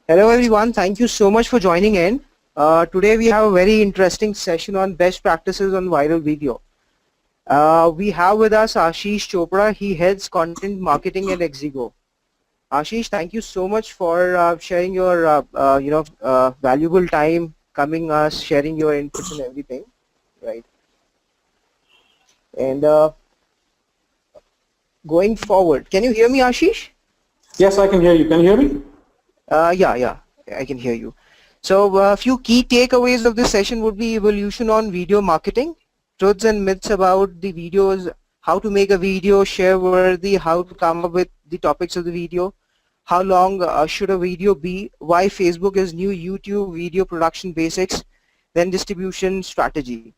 Hello everyone, thank you so much for joining in. Today we have a very interesting session on best practices on viral video. We have with us Ashish Chopra. He heads content marketing at Exigo. Ashish, thank you so much for sharing your valuable time, coming us, sharing your inputs and everything. Right. And going forward, can you hear me, Ashish? Yes, I can hear you. Can you hear me? Yeah, I can hear you. So a few key takeaways of this session would be evolution on video marketing, truths and myths about the videos, how to make a video share worthy, how to come up with the topics of the video, how long should a video be, why Facebook is new YouTube, video production basics, then distribution strategy.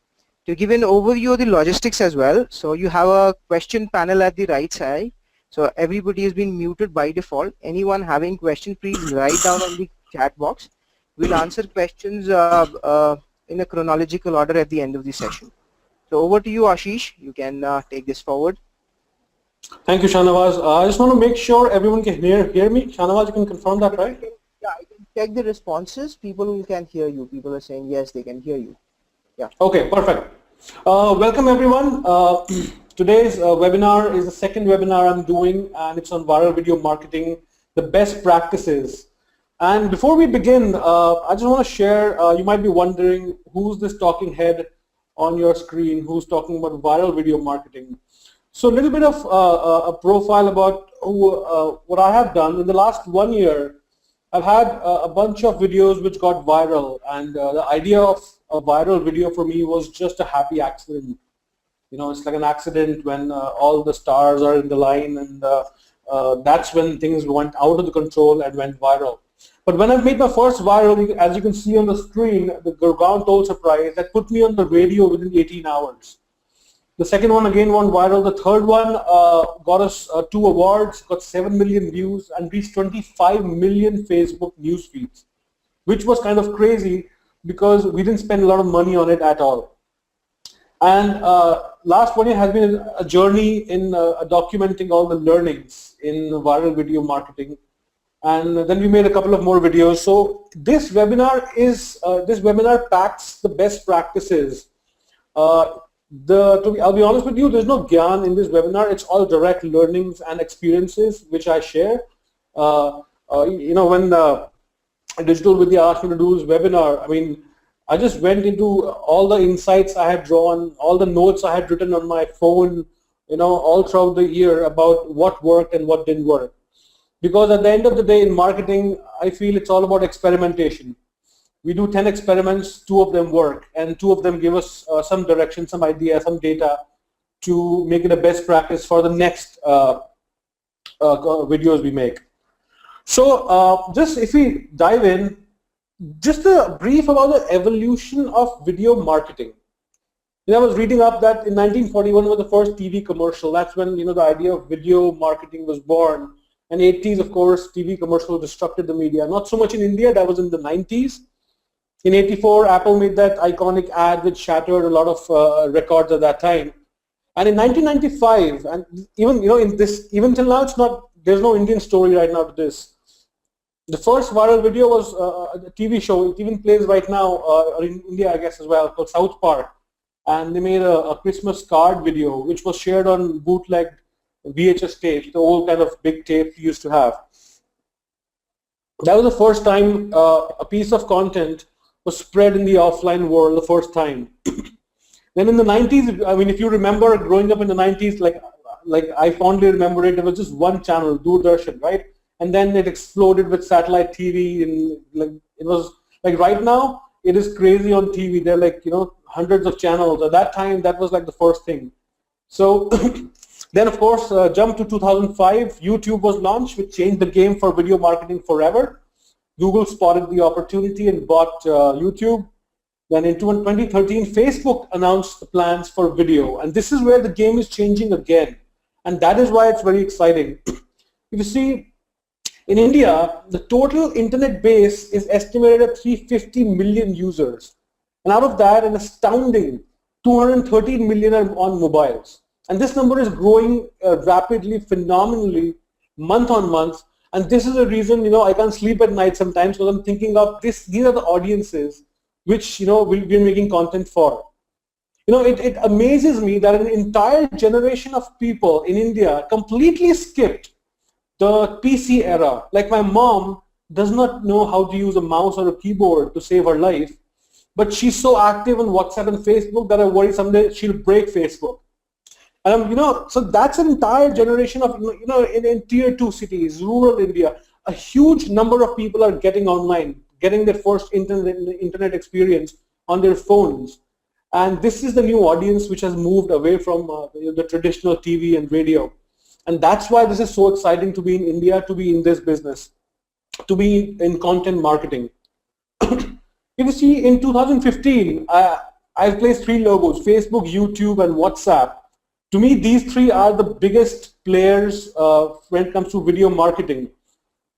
To give an overview of the logistics as well, so you have a question panel at the right side. So everybody has been muted by default. Anyone having questions, please write down on the chat box. We'll answer questions in a chronological order at the end of the session. So over to you, Ashish. You can take this forward. Thank you, Shanawaz. I just want to make sure everyone can hear me. Shanawaz, you can confirm that, right? Yeah, I can check the responses. People who can hear you. People are saying yes, they can hear you. Yeah. Okay, perfect. Welcome, everyone. Today's webinar is the second webinar I'm doing, and it's on viral video marketing, the best practices. And before we begin, I just want to share, you might be wondering, who's this talking head on your screen who's talking about viral video marketing? So a little bit of a profile about what I have done. In the last 1 year, I've had a bunch of videos which got viral, and the idea of a viral video for me was just a happy accident. You know, it's like an accident when all the stars are in the line, and that's when things went out of the control and went viral. But when I made my first viral, as you can see on the screen, the Gurgaon Toll Surprise, that put me on the radio within 18 hours. The second one again went viral. The third one got us 2 awards, got 7 million views, and reached 25 million Facebook news feeds, which was kind of crazy because we didn't spend a lot of money on it at all. And last 1 year has been a journey in documenting all the learnings in viral video marketing. And then we made a couple of more videos. So this webinar packs the best practices. I'll be honest with you, there's no gyan in this webinar. It's all direct learnings and experiences which I share. When Digital Vidya asked me to do this webinar, I mean, I just went into all the insights I had drawn, all the notes I had written on my phone, all throughout the year about what worked and what didn't work. Because at the end of the day in marketing, I feel it's all about experimentation. We do 10 experiments, 2 of them work, and 2 of them give us some direction, some idea, some data to make it a best practice for the next videos we make. So just if we dive in, just a brief about the evolution of video marketing. I was reading up that in 1941 was the first TV commercial. That's when the idea of video marketing was born. And 80s, of course, TV commercials disrupted the media. Not so much in India, that was in the 90s. In 84, Apple made that iconic ad which shattered a lot of records at that time. And in 1995, and even even till now, there's no Indian story right now to this. The first viral video was a TV show. It even plays right now, or in India, I guess, as well, called South Park. And they made a Christmas card video, which was shared on bootleg VHS tapes, the old kind of big tape we used to have. That was the first time a piece of content was spread in the offline world, the first time. Then in the 90s, I mean, if you remember growing up in the 90s, like I fondly remember it, there was just one channel, Doordarshan, right? And then it exploded with satellite TV, and it was like right now, it is crazy on TV. There are like, hundreds of channels. At that time, that was like the first thing. So then, of course, jump to 2005, YouTube was launched, which changed the game for video marketing forever. Google spotted the opportunity and bought YouTube. Then in 2013, Facebook announced the plans for video. And this is where the game is changing again. And that is why it's very exciting. If you see, in India, the total internet base is estimated at 350 million users. And out of that, an astounding 213 million are on mobiles. And this number is growing rapidly, phenomenally, month on month. And this is the reason, I can't sleep at night sometimes, because I'm thinking of this. These are the audiences which, we're making content for. It amazes me that an entire generation of people in India completely skipped the PC era. Like my mom does not know how to use a mouse or a keyboard to save her life, but she's so active on WhatsApp and Facebook that I worry someday she'll break Facebook. And so that's an entire generation of, in tier 2 cities, rural India, a huge number of people are getting online, getting their first internet experience on their phones. And this is the new audience which has moved away from the traditional TV and radio. And that's why this is so exciting to be in India, to be in this business, to be in content marketing. If you see, in 2015, I've placed 3 logos: Facebook, YouTube, and WhatsApp. To me, these 3 are the biggest players when it comes to video marketing.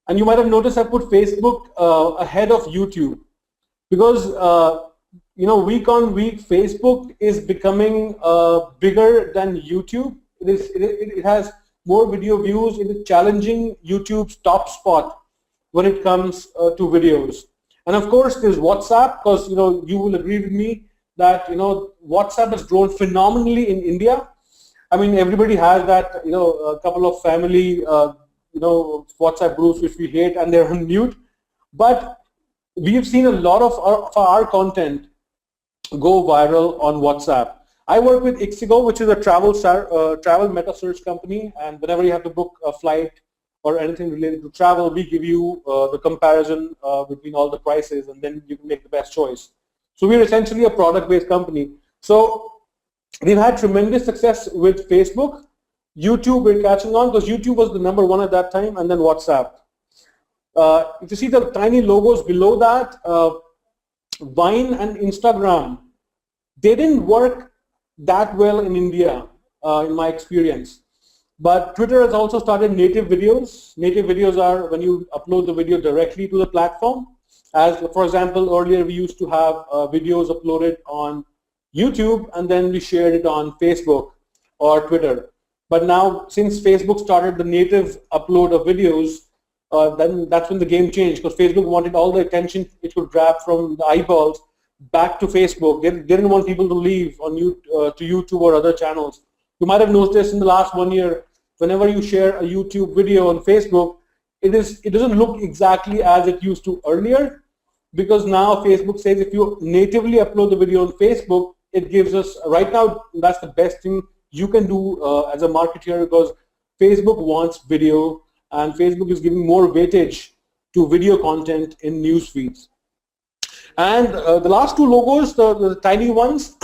And you might have noticed I put Facebook ahead of YouTube, because week on week, Facebook is becoming bigger than YouTube. It has more video views. It is challenging YouTube's top spot when it comes to videos. And of course, there's WhatsApp, because you will agree with me that WhatsApp has grown phenomenally in India. I mean, everybody has that a couple of family WhatsApp groups which we hate and they're on mute. But we've seen a lot of our content go viral on WhatsApp. I work with Ixigo, which is a travel meta search company, and whenever you have to book a flight or anything related to travel, we give you the comparison between all the prices, and then you can make the best choice. So we're essentially a product-based company. So we've had tremendous success with Facebook. YouTube, we're catching on, because YouTube was the #1 at that time, and then WhatsApp. If you see the tiny logos below that, Vine and Instagram, they didn't work that well in India, in my experience. But Twitter has also started native videos. Native videos are when you upload the video directly to the platform. As for example, earlier we used to have videos uploaded on YouTube, and then we shared it on Facebook or Twitter. But now, since Facebook started the native upload of videos, then that's when the game changed, because Facebook wanted all the attention it could grab from the eyeballs back to Facebook. They didn't want people to leave on to YouTube or other channels. You might have noticed in the last 1 year, whenever you share a YouTube video on Facebook, it doesn't look exactly as it used to earlier, because now Facebook says if you natively upload the video on Facebook, it gives us, right now, that's the best thing you can do as a marketer, because Facebook wants video, and Facebook is giving more weightage to video content in news feeds. And the last 2 logos, the tiny ones,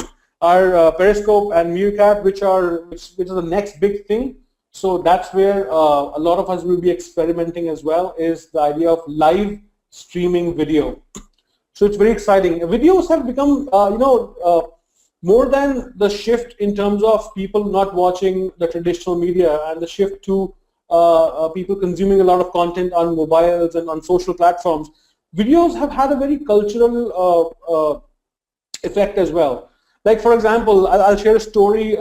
are Periscope and Meerkat, which is the next big thing. So that's where a lot of us will be experimenting as well, is the idea of live streaming video. So it's very exciting. Videos have become, more than the shift in terms of people not watching the traditional media, and the shift to people consuming a lot of content on mobiles and on social platforms. Videos have had a very cultural effect as well. Like, for example, I'll share a story.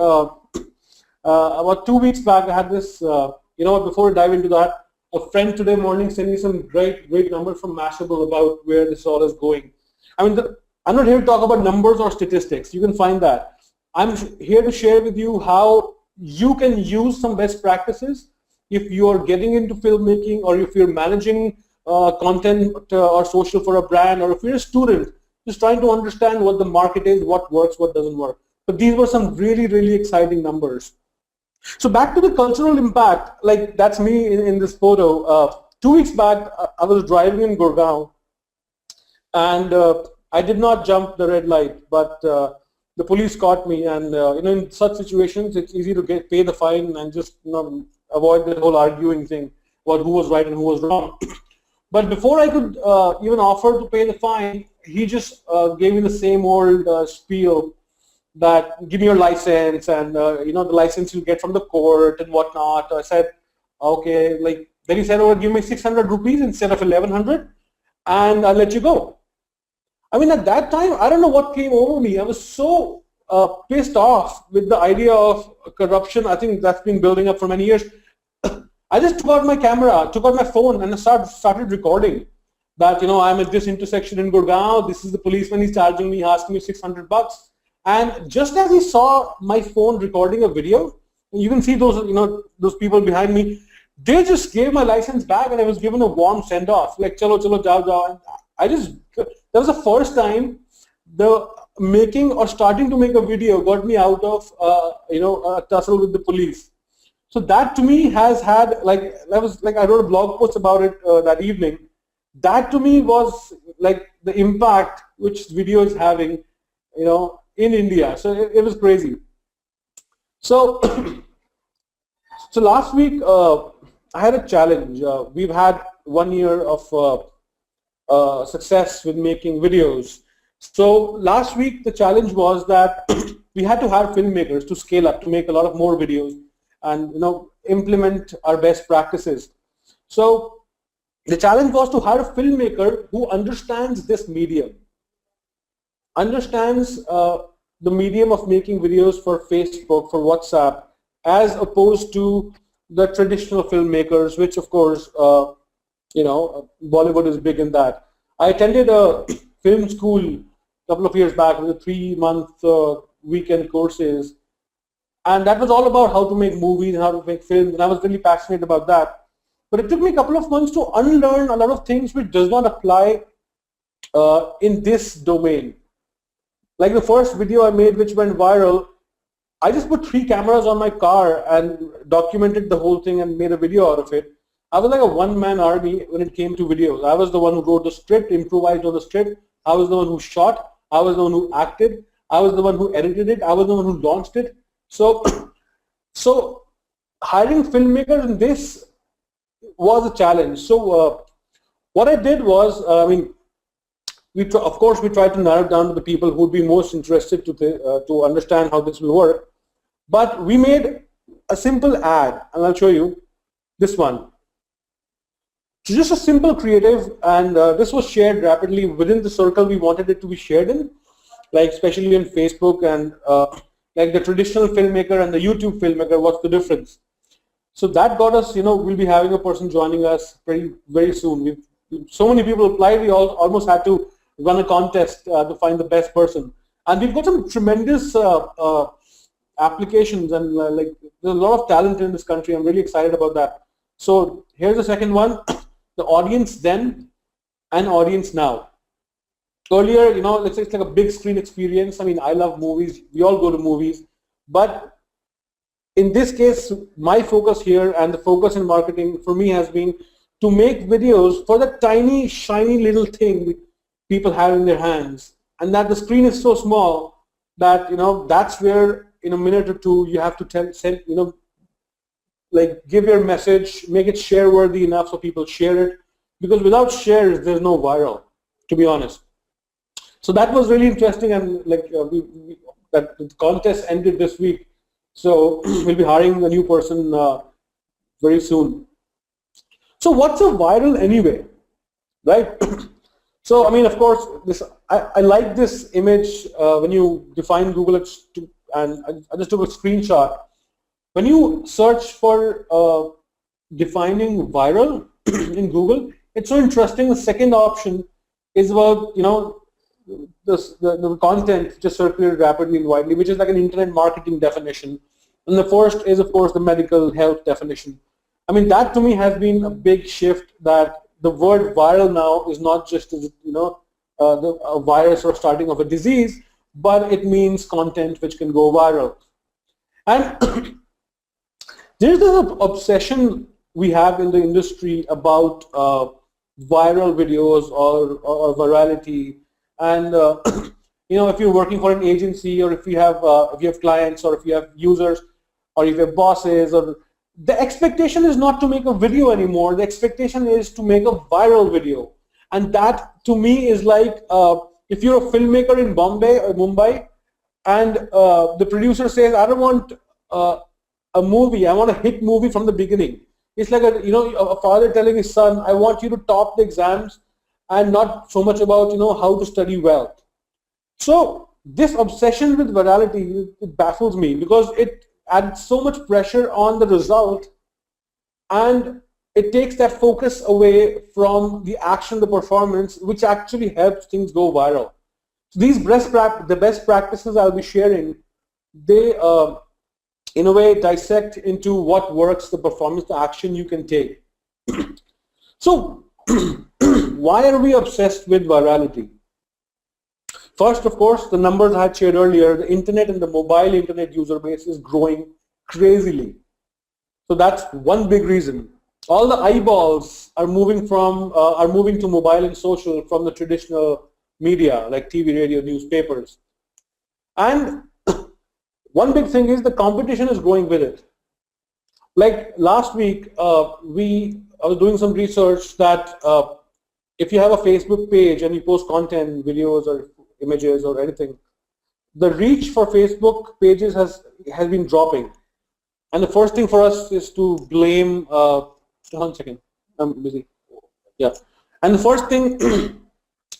About 2 weeks back, I had this, before I dive into that, a friend today morning sent me some great numbers from Mashable about where this all is going. I mean, I'm not here to talk about numbers or statistics. You can find that. I'm here to share with you how you can use some best practices if you are getting into filmmaking, or if you're managing content or social for a brand, or if you're a student just trying to understand what the market is, what works, what doesn't work. But these were some really exciting numbers. So back to the cultural impact, like that's me in this photo. 2 weeks back, I was driving in Gurgaon, and I did not jump the red light, but the police caught me. And in such situations, it's easy to pay the fine and just avoid the whole arguing thing about who was right and who was wrong. But before I could even offer to pay the fine, he just gave me the same old spiel that give me your license, and the license you get from the court and whatnot. I said, okay, then he said, oh, give me 600 rupees instead of 1100, and I'll let you go. I mean, at that time, I don't know what came over me. I was so pissed off with the idea of corruption. I think that's been building up for many years. I just took out my camera, took out my phone, and I started recording that, I'm at this intersection in Gurgaon. This is the policeman. He's charging me, asking me $600. And just as he saw my phone recording a video, you can see those, those people behind me. They just gave my license back, and I was given a warm send off, like chalo chalo jao jao. And that was the first time the making or starting to make a video got me out of a tussle with the police. So that to me has had I wrote a blog post about it that evening. That to me was like the impact which video is having, in India. So it was crazy. So so last week I had a challenge. We've had 1 year of success with making videos. So last week the challenge was that we had to hire filmmakers to scale up, to make a lot of more videos and implement our best practices. So the challenge was to hire a filmmaker who understands this medium, understands the medium of making videos for Facebook, for WhatsApp, as opposed to the traditional filmmakers, which of course, Bollywood is big in that. I attended a film school a couple of years back with 3-month weekend courses, and that was all about how to make movies and how to make films, and I was really passionate about that. But it took me a couple of months to unlearn a lot of things which does not apply in this domain. Like the first video I made which went viral, I just put 3 cameras on my car and documented the whole thing and made a video out of it. I was like a one-man army when it came to videos. I was the one who wrote the script, improvised on the script. I was the one who shot. I was the one who acted. I was the one who edited it. I was the one who launched it. So hiring filmmakers in this was a challenge. So what I did was, of course we tried to narrow down to the people who would be most interested to understand how this will work. But we made a simple ad, and I'll show you this one. So just a simple creative, and this was shared rapidly within the circle we wanted it to be shared in, like especially in Facebook, and like the traditional filmmaker and the YouTube filmmaker, what's the difference? So that got us, we'll be having a person joining us very soon. So many people applied, we almost had to run a contest to find the best person. And we've got some tremendous applications, and there's a lot of talent in this country. I'm really excited about that. So here's the second one, the audience then and audience now. Earlier, let's say it's like a big screen experience. I mean, I love movies. We all go to movies. But in this case, my focus here and the focus in marketing for me has been to make videos for the tiny, shiny little thing people have in their hands. And that the screen is so small that, that's where in a minute or two you have to give your message, make it share worthy enough so people share it. Because without shares, there's no viral, to be honest. So that was really interesting, and that the contest ended this week. So we'll be hiring a new person very soon. So what's a viral anyway, right? So I mean, of course, I like this image when you define Google, and I just took a screenshot. When you search for defining viral in Google, it's so interesting. The second option is about the content just circulated rapidly and widely, which is like an internet marketing definition. And the first is, of course, the medical health definition. I mean, that to me has been a big shift, that the word viral now is not just a virus or starting of a disease, but it means content which can go viral. And there's this obsession we have in the industry about viral videos or virality. And if you're working for an agency, or if you have clients, or if you have users, or if you have bosses, or the expectation is not to make a video anymore. The expectation is to make a viral video. And that to me is like if you're a filmmaker in Bombay or Mumbai, and the producer says, I don't want a movie, I want a hit movie from the beginning. It's like a father telling his son, I want you to top the exams and not so much about how to study well. So this obsession with virality, it baffles me, because it adds so much pressure on the result and it takes that focus away from the action, the performance, which actually helps things go viral. So these the best practices I'll be sharing, they in a way dissect into what works, the performance, the action you can take. So why are we obsessed with virality? First, of course, the numbers I had shared earlier, the internet and the mobile internet user base is growing crazily. So that's one big reason. All the eyeballs are moving to mobile and social from the traditional media like TV, radio, newspapers. And one big thing is the competition is growing with it. Like last week, I was doing some research that if you have a Facebook page and you post content, videos or images or anything, the reach for Facebook pages has been dropping. And the first thing for us is to blame, 1 second, I'm busy. Yeah. And the first thing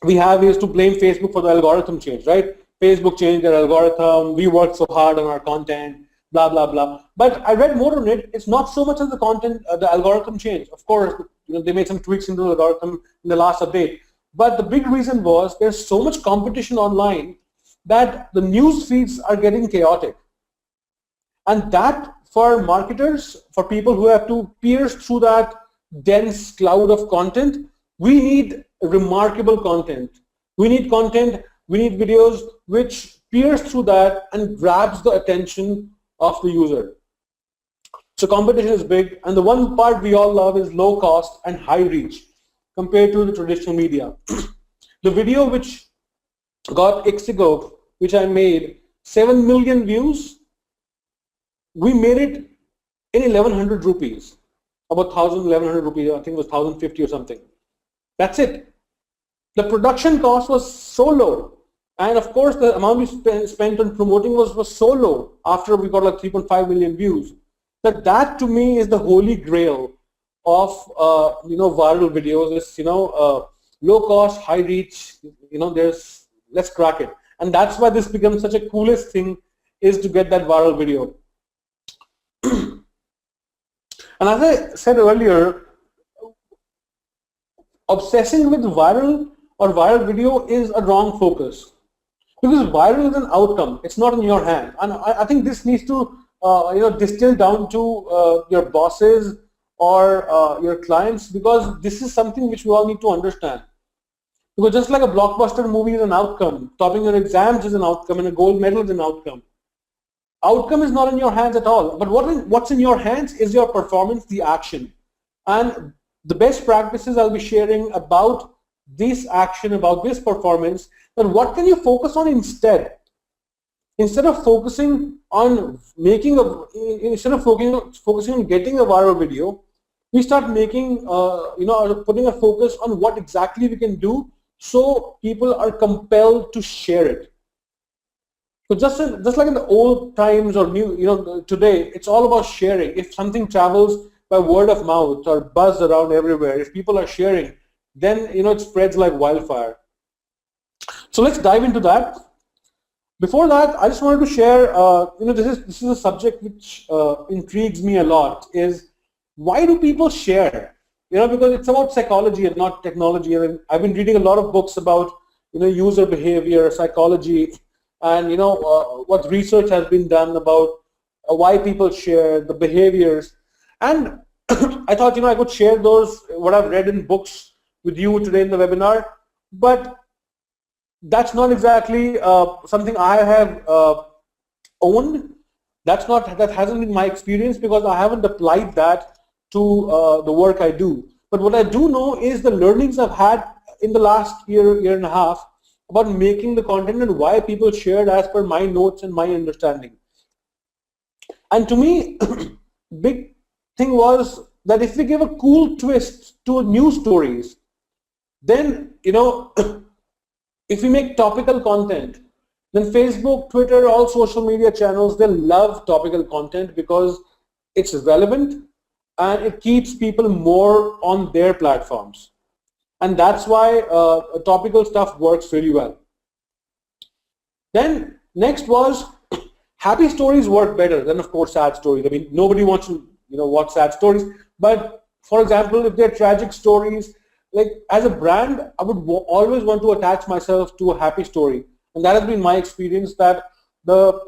we have is to blame Facebook for the algorithm change, right? Facebook changed their algorithm, we worked so hard on our content, blah, blah, blah. But I read more on it. It's not so much as the content, the algorithm change. Of course, they made some tweaks into the algorithm in the last update. But the big reason was there's so much competition online that the news feeds are getting chaotic. And that, for marketers, for people who have to pierce through that dense cloud of content, we need remarkable content. We need content, we need videos which pierce through that and grabs the attention of the user. So competition is big, and the one part we all love is low cost and high reach compared to the traditional media. The video which got Ixigo, which I made, 7 million views, we made it in 1100 rupees, about 1100 rupees, I think it was 1050 or something. That's it. The production cost was so low, and of course the amount we spent on promoting was so low after we got like 3.5 million views, that to me is the holy grail of viral videos. Is low cost, high reach. Let's crack it, and that's why this becomes such a coolest thing, is to get that viral video. And as I said earlier, obsessing with viral or viral video is a wrong focus, because viral is an outcome. It's not in your hand, and I think this needs to distill down to your bosses or your clients, because this is something which we all need to understand. Because just like a blockbuster movie is an outcome, topping your exams is an outcome, and a gold medal is an outcome. Outcome is not in your hands at all, but what's in your hands is your performance, the action. And the best practices I'll be sharing about this action, about this performance, then what can you focus on instead? Instead of focusing on focusing on getting a viral video, we start making, putting a focus on what exactly we can do so people are compelled to share it. So just like in the old times or today, it's all about sharing. If something travels by word of mouth or buzz around everywhere, if people are sharing, then it spreads like wildfire. So let's dive into that. Before that, I just wanted to share, this is a subject which intrigues me a lot, is why do people share? Because it's about psychology and not technology. And I've been reading a lot of books about user behavior, psychology, and what research has been done about why people share, the behaviors. And I thought I could share what I've read in books with you today in the webinar, but that's not exactly something I have owned. That hasn't been my experience, because I haven't applied that to the work I do. But what I do know is the learnings I've had in the last year and a half about making the content and why people shared as per my notes and my understanding. And to me, big thing was that if we give a cool twist to news stories, then if we make topical content, then Facebook, Twitter, all social media channels, they love topical content because it's relevant and it keeps people more on their platforms. And that's why topical stuff works really well. Then next was happy stories work better than, of course, sad stories. I mean, nobody wants to watch sad stories, But for example, if they're tragic stories, like as a brand, I would always want to attach myself to a happy story. And that has been my experience, that the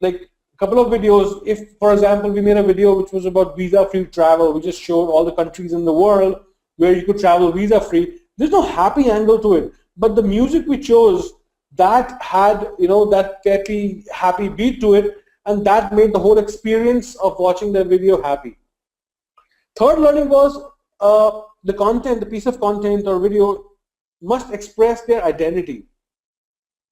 like couple of videos, if for example we made a video which was about visa-free travel, we just showed all the countries in the world where you could travel visa-free. There's no happy angle to it, but the music we chose, that had, you know, that peppy, happy beat to it, and that made the whole experience of watching the video happy. Third learning was the content, the piece of content or video must express their identity.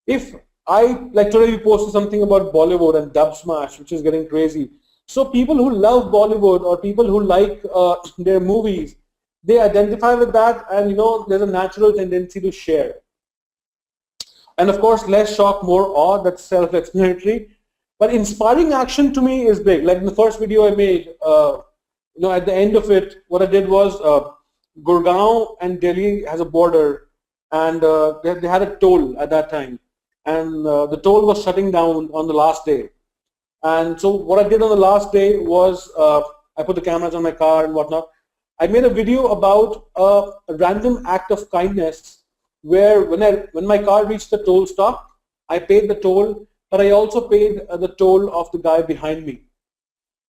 If like today we posted something about Bollywood and dub smash, which is getting crazy. So people who love Bollywood or people who like their movies, they identify with that, and you know, there's a natural tendency to share. And of course, less shock, more awe, that's self-explanatory. But inspiring action to me is big. Like in the first video I made, you know, at the end of it, what I did was Gurgaon and Delhi has a border, and they had a toll at that time. And the toll was shutting down on the last day. And so what I did on the last day was I put the cameras on my car and whatnot. I made a video about a random act of kindness where when my car reached the toll stop, I paid the toll, but I also paid the toll of the guy behind me.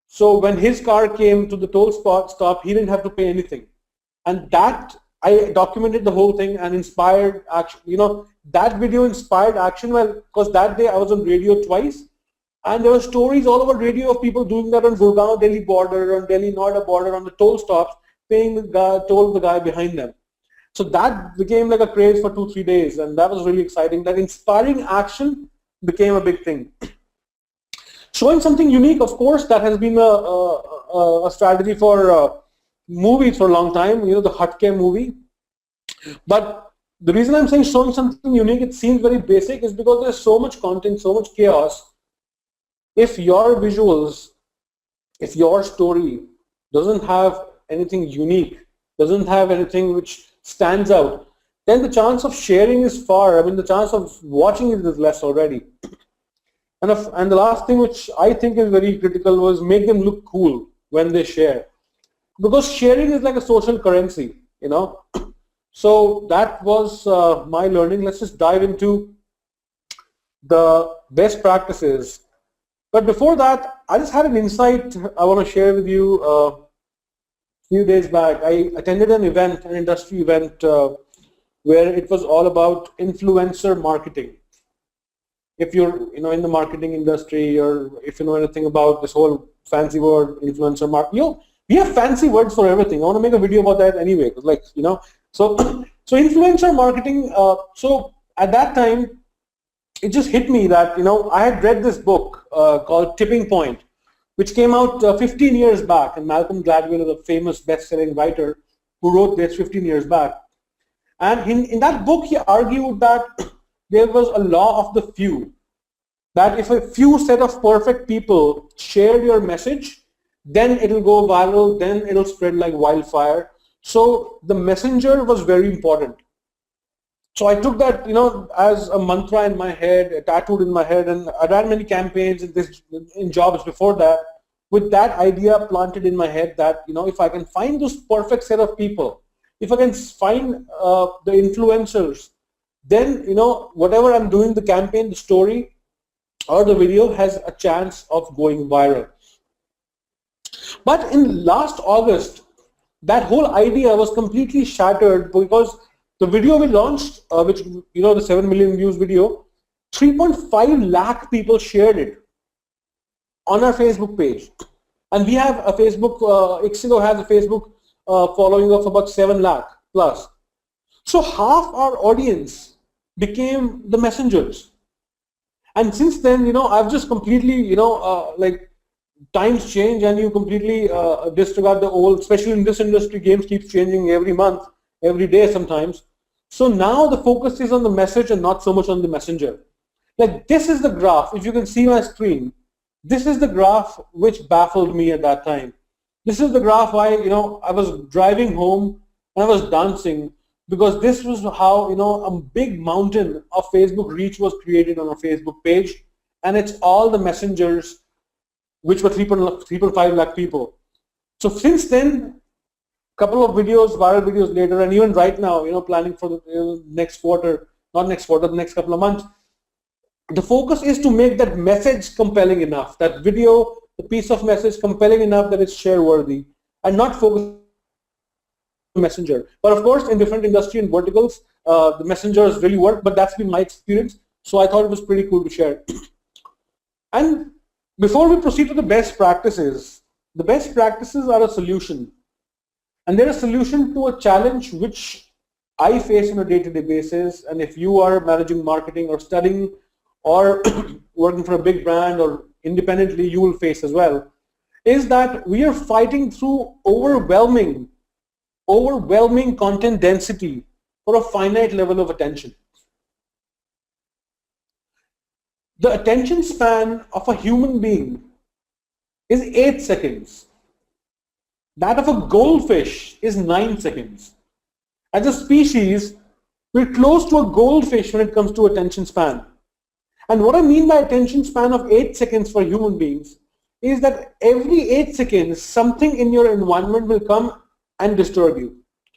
So when his car came to the toll stop, he didn't have to pay anything. And that, I documented the whole thing and inspired action. You know, that video inspired action, well, because that day I was on radio twice, and there were stories all over radio of people doing that on Gurgaon Delhi border, on Delhi Noida border, on the toll stops, paying the guy, toll the guy behind them. So that became like a craze for 2-3 days, and that was really exciting. That inspiring action became a big thing. Showing something unique, of course, that has been a strategy for movies for a long time, you know, the Hatke movie. But the reason I'm saying showing something unique, it seems very basic, is because there's so much content, so much chaos. If your visuals, if your story doesn't have anything unique, doesn't have anything which stands out, then the chance of sharing is far, I mean, the chance of watching it is less already. And the last thing which I think is very critical was make them look cool when they share. Because sharing is like a social currency, you know. So that was my learning. Let's just dive into the best practices. But before that, I just had an insight I want to share with you. A few days back, I attended an event, an industry event, where it was all about influencer marketing. If you're, you know, in the marketing industry, or if you know anything about this whole fancy word, influencer marketing, you know, we have fancy words for everything. I want to make a video about that anyway, because, like, you know, so influencer marketing. So at that time, it just hit me that, you know, I had read this book called Tipping Point, which came out 15 years back, and Malcolm Gladwell is a famous best-selling writer who wrote this 15 years back. And in that book, he argued that there was a law of the few, that if a few set of perfect people share your message, then it'll go viral, then it'll spread like wildfire. So the messenger was very important. So I took that, you know, as a mantra in my head, tattooed in my head, and I ran many campaigns in jobs before that, with that idea planted in my head that, you know, if I can find those perfect set of people, if I can find the influencers, then, you know, whatever I'm doing, the campaign, the story, or the video has a chance of going viral. But in last August, that whole idea was completely shattered, because the video we launched, which, you know, the 7 million views video, 3.5 lakh people shared it on our Facebook page. And we have a Facebook, Ixigo has a Facebook following of about 7 lakh plus. So half our audience became the messengers. And since then, you know, I've just completely, you know, like, times change and you completely disregard the old, especially in this industry, games keeps changing every month, every day sometimes. So now the focus is on the message and not so much on the messenger. Like, this is the graph, if you can see my screen, this is the graph which baffled me at that time. This is the graph you know, I was driving home and I was dancing, because this was how, you know, a big mountain of Facebook reach was created on a Facebook page, and it's all the messengers, which were 3.5 lakh people. So since then, couple of videos, viral videos later, and even right now, planning for the next quarter, not next quarter, the next couple of months, the focus is to make that message compelling enough, that video, the piece of message compelling enough that it's share worthy, and not focus on messenger. But of course, in different industry and verticals, the messengers really work, but that's been my experience. So I thought it was pretty cool to share. And before we proceed to the best practices are a solution. And they're a solution to a challenge which I face on a day-to-day basis. And if you are managing marketing or studying or working for a big brand or independently, you will face as well, is that we are fighting through overwhelming content density for a finite level of attention. The attention span of a human being is 8 seconds. That of a goldfish is 9 seconds. As a species, we're close to a goldfish when it comes to attention span. And what I mean by attention span of 8 seconds for human beings is that every 8 seconds, something in your environment will come and disturb you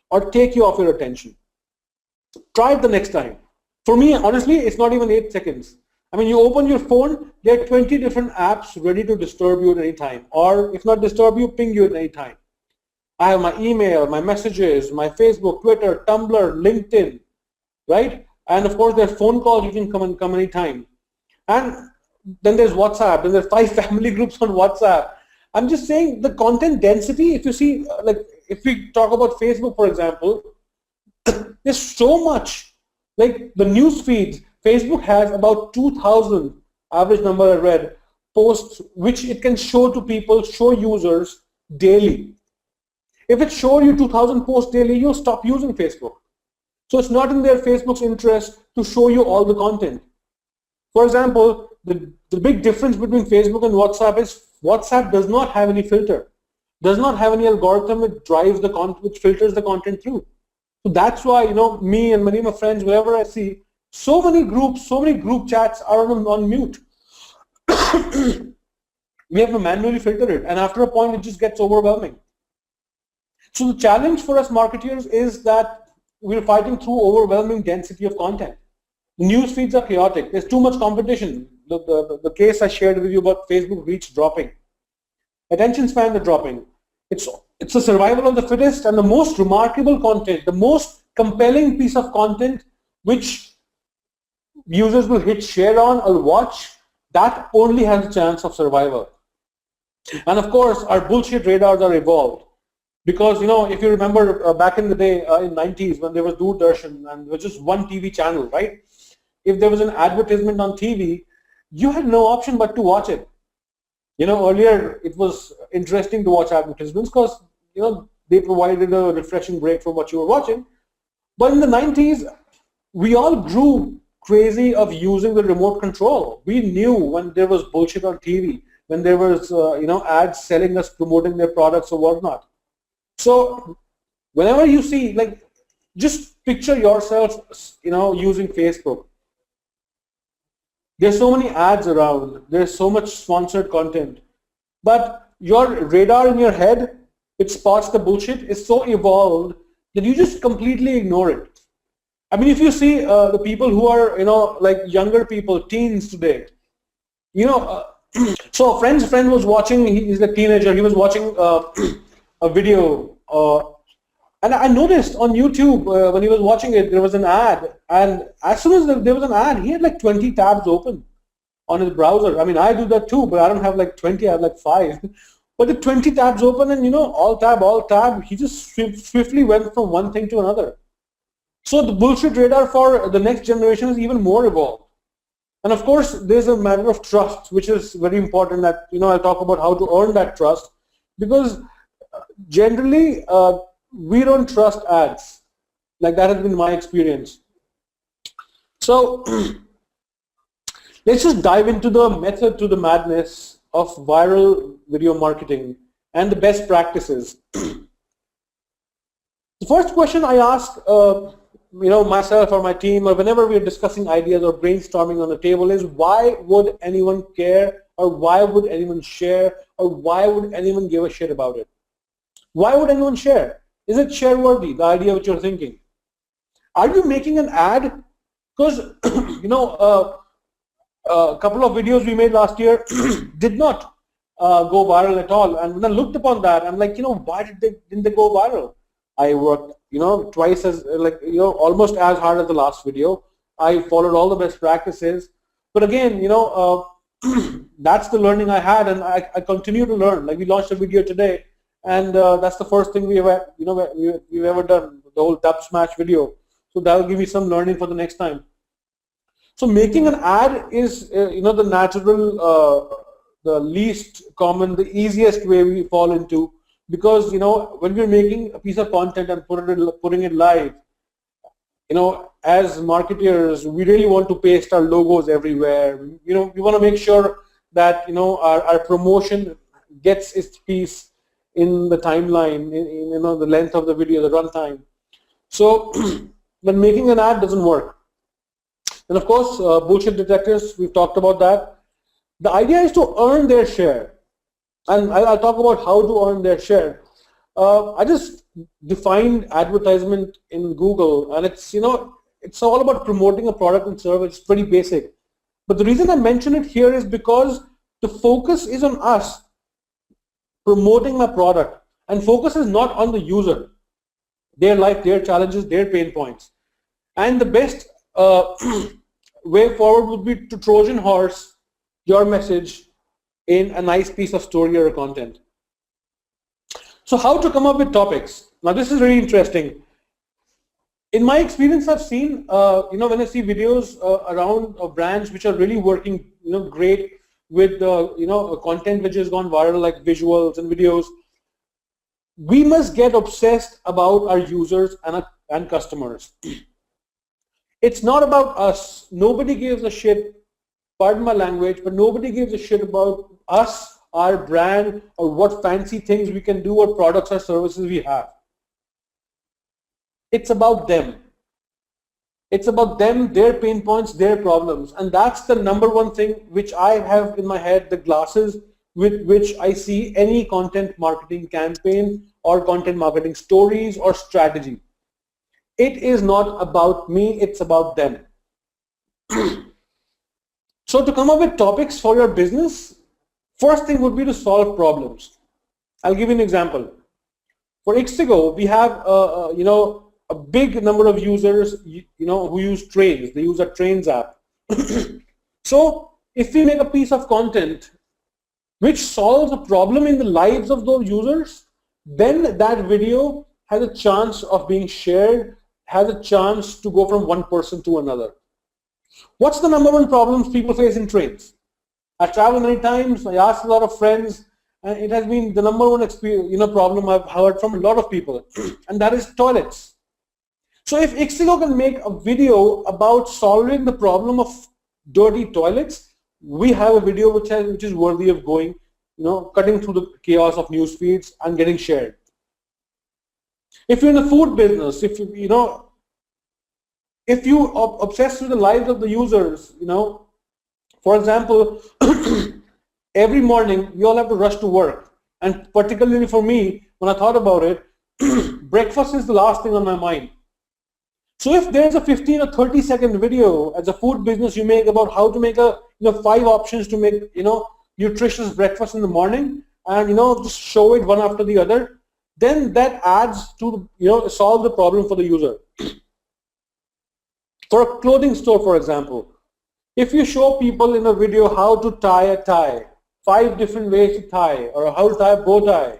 or take you off your attention. Try it the next time. For me, honestly, it's not even 8 seconds. I mean, you open your phone, there are 20 different apps ready to disturb you at any time, or if not disturb you, ping you at any time. I have my email, my messages, my Facebook, Twitter, Tumblr, LinkedIn, right? And of course, there's phone calls, you can come anytime. And then there's WhatsApp, and there's 5 family groups on WhatsApp. I'm just saying the content density, if you see, like if we talk about Facebook, for example, there's so much. Like the news feeds, Facebook has about 2,000, average number I read, posts which it can show to people, show users daily. If it shows you 2,000 posts daily, you'll stop using Facebook. So it's not in their Facebook's interest to show you all the content. For example, the big difference between Facebook and WhatsApp is WhatsApp does not have any filter, does not have any algorithm which drives the content, which filters the content through. So that's why, me and many of my friends, wherever I see, so many group chats are on mute. We have to manually filter it, and after a point, it just gets overwhelming. So the challenge for us marketeers is that we're fighting through overwhelming density of content. The news feeds are chaotic. There's too much competition. The case I shared with you about Facebook reach dropping. Attention span are dropping. It's the survival of the fittest, and the most remarkable content, the most compelling piece of content which users will hit share on or watch, that only has a chance of survival. And of course, our bullshit radars are evolved. Because, if you remember back in the day, in 90s, when there was Doordarshan and there was just one TV channel, right? If there was an advertisement on TV, you had no option but to watch it. Earlier it was interesting to watch advertisements because, they provided a refreshing break from what you were watching. But in the 90s, we all grew crazy of using the remote control. We knew when there was bullshit on TV, when there was, ads selling us, promoting their products or whatnot. So whenever you see, just picture yourself, using Facebook. There's so many ads around. There's so much sponsored content. But your radar in your head, it spots the bullshit, is so evolved that you just completely ignore it. I mean, if you see the people who are, younger people, teens today, so a friend was watching, he's a teenager, he was watching a video, and I noticed on YouTube when he was watching it, there was an ad, and as soon as there was an ad, he had 20 tabs open on his browser. I mean, I do that too, but I don't have 20, I have 5. But the 20 tabs open, and all tab, he just swiftly went from one thing to another. So the bullshit radar for the next generation is even more evolved. And of course, there's a matter of trust, which is very important. That I'll talk about how to earn that trust, because generally we don't trust ads. That has been my experience. So let's just dive into the method to the madness of viral video marketing and the best practices. The first question I ask myself or my team, or whenever we're discussing ideas or brainstorming on the table, is why would anyone care, or why would anyone share, or why would anyone give a shit about it? Why would anyone share? Is it share worthy, the idea which you're thinking? Are you making an ad? Because a couple of videos we made last year did not go viral at all. And when I looked upon that, I'm like, why didn't they go viral? I worked, twice as, almost as hard as the last video. I followed all the best practices. But again, that's the learning I had, and I continue to learn. Like, we launched a video today, and that's the first thing we've ever done, the whole dub smash video. So that'll give me some learning for the next time. So making an ad is, the natural, the least common, the easiest way we fall into, because, when we're making a piece of content and putting it live, as marketers, we really want to paste our logos everywhere. We want to make sure that, our promotion gets its piece in the timeline, in the length of the video, the runtime. So, when making an ad doesn't work. And of course, bullshit detectors, we've talked about that. The idea is to earn their share. And I'll talk about how to earn their share. I just defined advertisement in Google, and it's, it's all about promoting a product and service. It's pretty basic. But the reason I mention it here is because the focus is on us promoting my product, and focus is not on the user, their life, their challenges, their pain points. And the best way forward would be to Trojan horse your message in a nice piece of story or content. So how to come up with topics? Now this is really interesting. In my experience, I've seen, when I see videos around brands which are really working, great with, content which has gone viral, like visuals and videos, we must get obsessed about our users and customers. It's not about us. Nobody gives a shit, pardon my language, but nobody gives a shit about us, our brand, or what fancy things we can do, or products or services we have. It's about them. It's about them, their pain points, their problems. And that's the number one thing which I have in my head, the glasses with which I see any content marketing campaign or content marketing stories or strategy. It is not about me, it's about them. So to come up with topics for your business, first thing would be to solve problems. I'll give you an example. For Ixigo, we have a big number of users who use trains. They use a trains app. So if we make a piece of content which solves a problem in the lives of those users, then that video has a chance of being shared, has a chance to go from one person to another. What's the number one problems people face in trains? I've traveled many times, I asked a lot of friends, and it has been the number one problem I've heard from a lot of people, and that is toilets. So if Ixigo can make a video about solving the problem of dirty toilets, we have a video which is worthy of going, cutting through the chaos of news feeds and getting shared. If you're in the food business, if you obsess with the lives of the users, for example, every morning we all have to rush to work, and particularly for me, when I thought about it, breakfast is the last thing on my mind. So if there's a 15 or 30-second video as a food business you make about how to make 5 options to make nutritious breakfast in the morning, and just show it one after the other, then that adds to solve the problem for the user. For a clothing store, for example, if you show people in a video how to tie a tie, 5 different ways to tie, or how to tie a bow tie,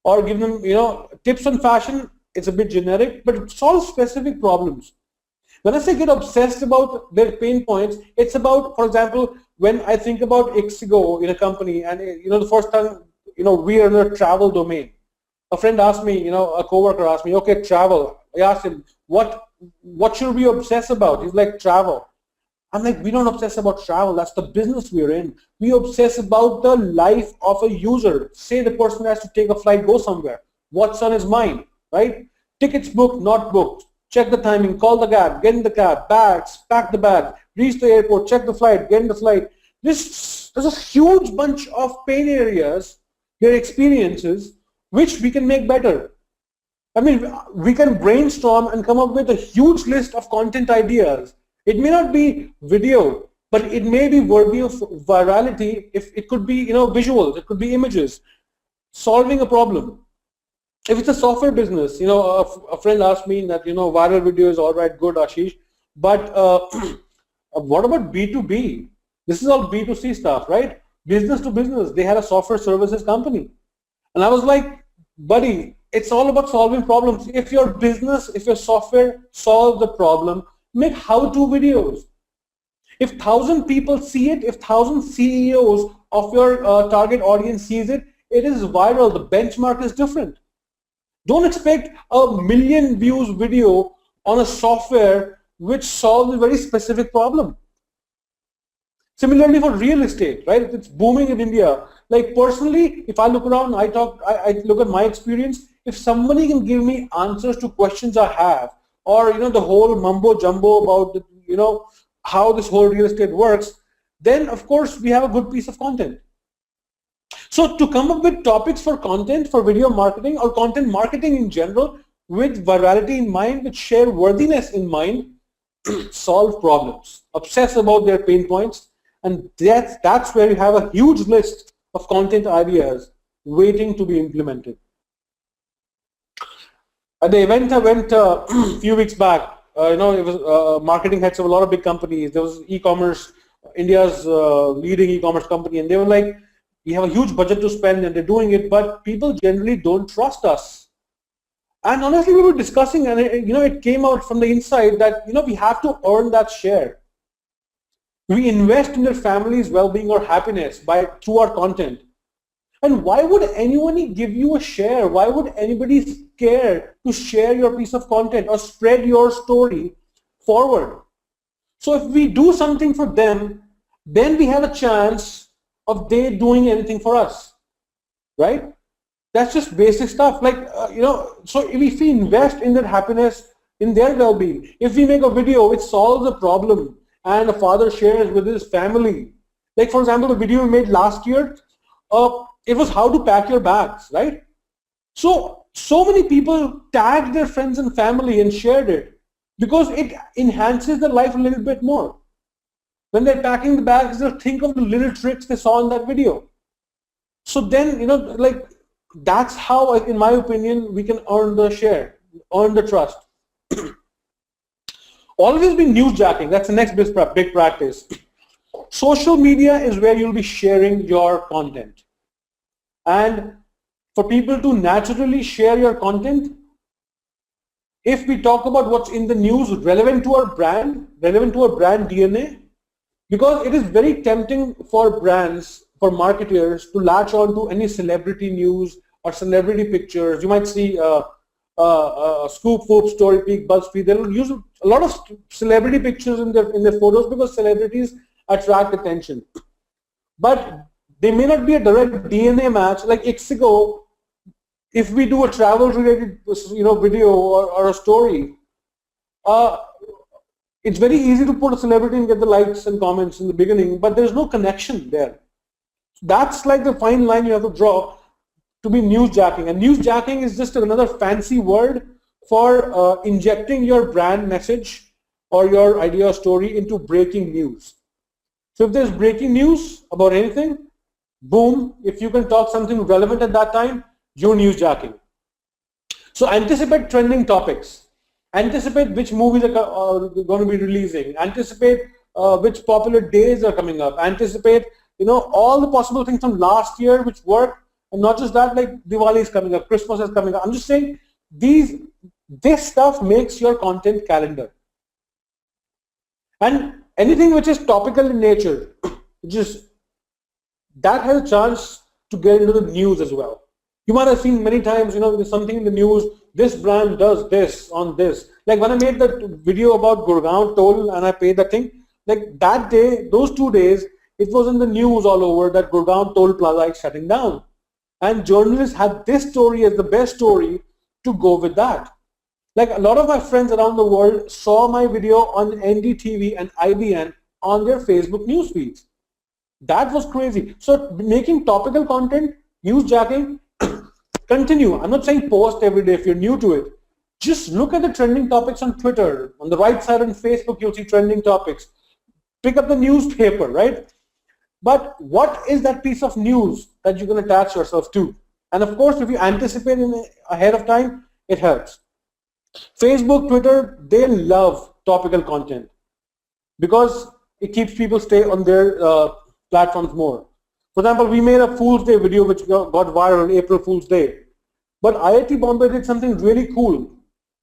or give them tips on fashion, it's a bit generic, but it solves specific problems. When I say get obsessed about their pain points, it's about, for example, when I think about Ixigo in a company, and the first time we are in a travel domain, a friend asked me, a coworker asked me, okay, travel. I asked him, what should we obsess about? He's like, travel. I'm like, we don't obsess about travel. That's the business we're in. We obsess about the life of a user. Say the person has to take a flight, go somewhere. What's on his mind, right? Tickets booked, not booked. Check the timing, call the cab, get in the cab, bags, pack the bag, reach the airport, check the flight, get in the flight. There's a huge bunch of pain areas, their experiences, which we can make better. I mean, we can brainstorm and come up with a huge list of content ideas. It may not be video, but it may be worthy of virality. If it could be, visuals, it could be images, solving a problem. If it's a software business, a friend asked me that, viral video is all right, good, Ashish, but what about B2B? This is all B2C stuff, right? Business to business. They had a software services company. And I was like, buddy, it's all about solving problems. If your business, if your software solves the problem, make how-to videos. If 1,000 people see it, if 1,000 CEOs of your target audience sees it, it is viral. The benchmark is different. Don't expect a million views video on a software which solves a very specific problem. Similarly for real estate, right? It's booming in India. Like personally, if I look around, I look at my experience. If somebody can give me answers to questions I have, or the whole mumbo jumbo about how this whole real estate works, then of course we have a good piece of content. So to come up with topics for content, for video marketing or content marketing in general, with virality in mind, with share worthiness in mind, solve problems, obsess about their pain points, and that's where you have a huge list of content ideas waiting to be implemented. At the event I went a few weeks back, it was marketing heads of a lot of big companies. There was e-commerce, India's leading e-commerce company, and they were like, we have a huge budget to spend and they're doing it, but people generally don't trust us. And honestly, we were discussing, and it came out from the inside that we have to earn that share. We invest in their family's well-being or happiness through our content. And why would anyone give you a share? Why would anybody care to share your piece of content or spread your story forward? So if we do something for them, then we have a chance of they doing anything for us, right? That's just basic stuff. Like, so if we invest in their happiness, in their well-being, if we make a video which solves a problem and a father shares with his family, like for example, the video we made last year, it was how to pack your bags, right? So many people tagged their friends and family and shared it because it enhances their life a little bit more. When they're packing the bags, they'll think of the little tricks they saw in that video. So then, that's how, in my opinion, we can earn the share, earn the trust. Always be newsjacking. That's the next big practice. Social media is where you'll be sharing your content. And for people to naturally share your content, if we talk about what's in the news relevant to our brand DNA, because it is very tempting for brands, for marketers to latch on to any celebrity news or celebrity pictures. You might see Scoop, Foop, Story Peak, BuzzFeed. They'll use a lot of celebrity pictures in their photos because celebrities attract attention. But they may not be a direct DNA match. Like Ixigo, if we do a travel-related video or a story, it's very easy to put a celebrity and get the likes and comments in the beginning, but there's no connection there. That's like the fine line you have to draw to be newsjacking. And newsjacking is just another fancy word for injecting your brand message or your idea or story into breaking news. So if there's breaking news about anything, boom, if you can talk something relevant at that time, you're newsjacking. So anticipate trending topics. Anticipate which movies are going to be releasing. Anticipate which popular days are coming up. Anticipate, all the possible things from last year which worked, and not just that, like Diwali is coming up, Christmas is coming up. I'm just saying this stuff makes your content calendar. And anything which is topical in nature, that has a chance to get into the news as well. You might have seen many times, there's something in the news, this brand does this on this. Like when I made that video about Gurgaon toll and I paid that thing, like that day, those 2 days, it was in the news all over that Gurgaon toll plaza is shutting down. And journalists had this story as the best story to go with that. Like a lot of my friends around the world saw my video on NDTV and IBN on their Facebook news feeds. That was crazy. So making topical content, newsjacking, continue. I'm not saying post every day if you're new to it. Just look at the trending topics on Twitter. On the right side on Facebook, you'll see trending topics. Pick up the newspaper, right? But what is that piece of news that you can attach yourself to? And of course, if you anticipate ahead of time, it helps. Facebook, Twitter, they love topical content because it keeps people stay on their platforms more. For example, we made a Fool's Day video which got viral on April Fool's Day. But IIT Bombay did something really cool.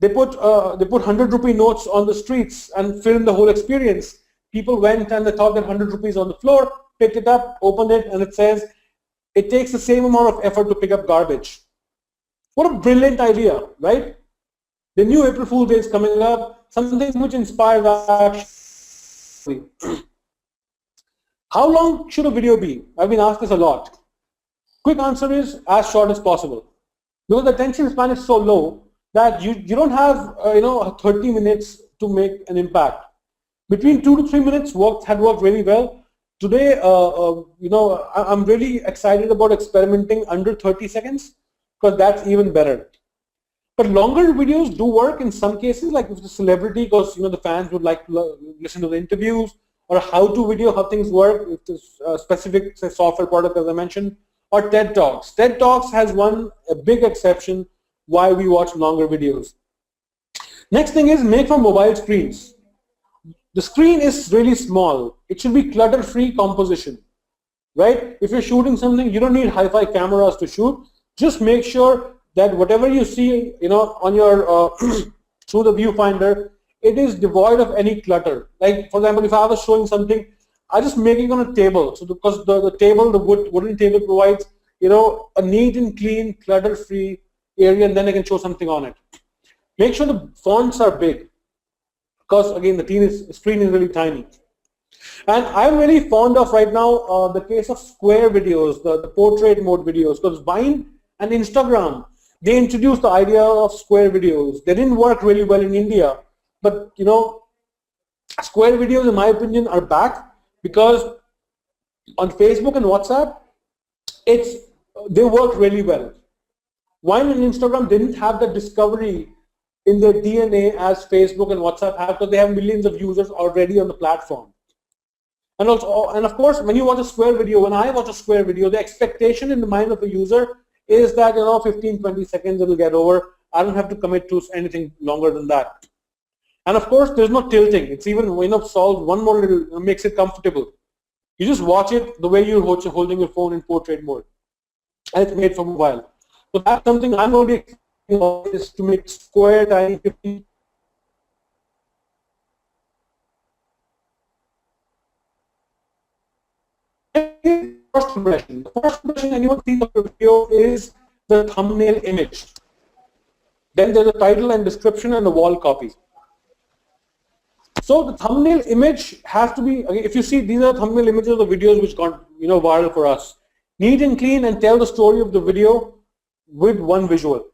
They put 100 rupee notes on the streets and filmed the whole experience. People went and they thought that 100 rupees on the floor, picked it up, opened it, and it says, it takes the same amount of effort to pick up garbage. What a brilliant idea, right? The new April Fool's Day is coming up, something which inspires action. How long should a video be? I've been asked this a lot. Quick answer is as short as possible. Because the attention span is so low that you don't have 30 minutes to make an impact. Between 2 to 3 minutes had worked really well. Today, I'm really excited about experimenting under 30 seconds because that's even better. But longer videos do work in some cases, like if it's a celebrity, because the fans would like to listen to the interviews, or a how-to video, how things work, if there's a specific software product, as I mentioned, or TED Talks. TED Talks has a big exception why we watch longer videos. Next thing is make from mobile screens. The screen is really small. It should be clutter-free composition, right? If you're shooting something, you don't need hi-fi cameras to shoot. Just make sure that whatever you see, on your through the viewfinder, it is devoid of any clutter. Like, for example, if I was showing something, I just make it on a table. So because the table, the wooden table provides, a neat and clean, clutter-free area, and then I can show something on it. Make sure the fonts are big, because again, the screen is really tiny. And I'm really fond of right now the case of square videos, the portrait mode videos, because Vine and Instagram, they introduced the idea of square videos. They didn't work really well in India, but square videos, in my opinion, are back because on Facebook and WhatsApp, they work really well. Vine and Instagram didn't have the discovery in their DNA as Facebook and WhatsApp have, because they have millions of users already on the platform. And of course, when you watch a square video, when I watch a square video, the expectation in the mind of a user is that 15, 20 seconds it'll get over. I don't have to commit to anything longer than that. And of course, there's no tilting. It's even solved one more little, makes it comfortable. You just watch it the way you're holding your phone in portrait mode. And it's made for mobile. So that's something I'm going to be exploring, is to make square, tiny, 15. First impression. The first impression anyone sees of the video is the thumbnail image. Then there's a title and description and the wall copy. So the thumbnail image has to be, if you see, these are thumbnail images of the videos which got viral for us. Neat and clean, and tell the story of the video with one visual.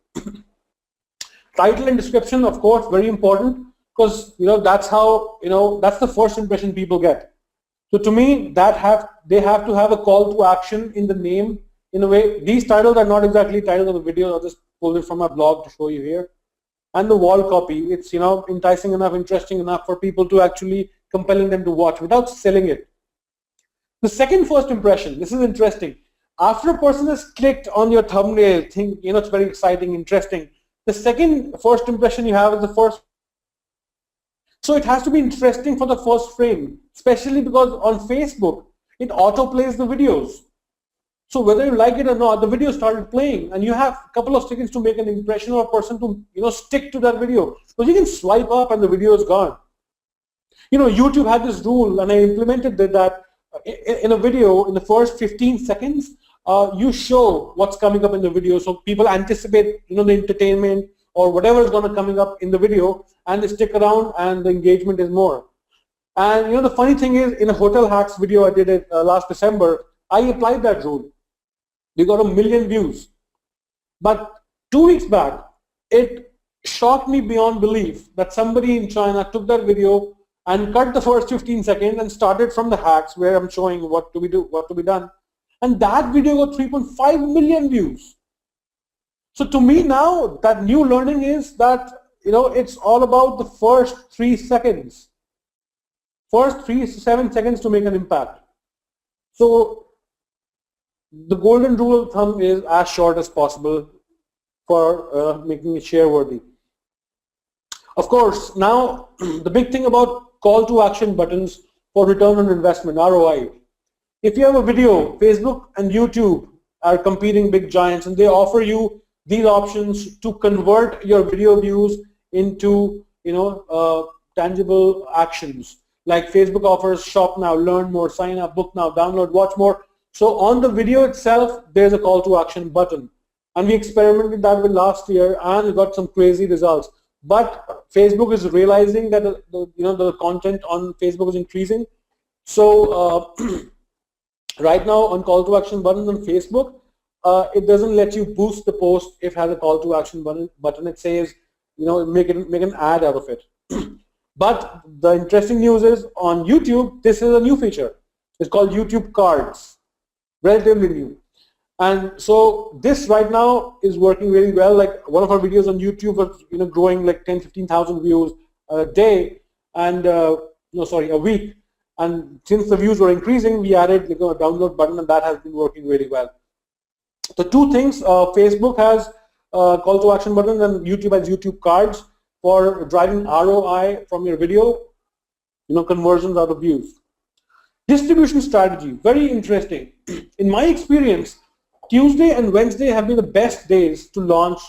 Title and description, of course, very important, because that's how that's the first impression people get. So to me, they have to have a call to action in the name. In a way, these titles are not exactly titles of the video. I'll just pull it from my blog to show you here. And the wall copy, it's enticing enough, interesting enough for people to actually compelling them to watch without selling it. The second first impression, this is interesting. After a person has clicked on your thumbnail, think it's very exciting, interesting. The second first impression you have is the first. So it has to be interesting for the first frame, especially because on Facebook, it autoplays the videos. So whether you like it or not, the video started playing, and you have a couple of seconds to make an impression of a person to stick to that video. Because you can swipe up and the video is gone. YouTube had this rule, and I implemented that in a video, in the first 15 seconds, you show what's coming up in the video, so people anticipate the entertainment or whatever is going to coming up in the video, and they stick around, and the engagement is more. And the funny thing is, in a Hotel Hacks video I did it last December, I applied that rule. We got 1 million views. But 2 weeks back, it shocked me beyond belief that somebody in China took that video and cut the first 15 seconds and started from the hacks where I'm showing what to be done. And that video got 3.5 million views. So to me now, that new learning is that, it's all about the first 3 seconds. First 3 to 7 seconds to make an impact. So the golden rule of thumb is as short as possible for making it share worthy. Of course, now the big thing about call to action buttons for return on investment, ROI. If you have a video, Facebook and YouTube are competing big giants, and they offer you these options to convert your video views into tangible actions. Like Facebook offers shop now, learn more, sign up, book now, download, watch more. So on the video itself, there's a call to action button. And we experimented that with last year and we got some crazy results. But Facebook is realizing that the content on Facebook is increasing. So right now on call to action buttons on Facebook, it doesn't let you boost the post if it has a call to action button. It says, make an ad out of it. But the interesting news is on YouTube, this is a new feature. It's called YouTube Cards, relatively new. And so this right now is working really well. Like one of our videos on YouTube was growing like 10-15,000 views a day, and a week. And since the views were increasing, we added a download button, and that has been working really well. The two things, Facebook has call to action buttons and YouTube has YouTube Cards for driving ROI from your video, conversions out of views. Distribution strategy, very interesting. In my experience, Tuesday and Wednesday have been the best days to launch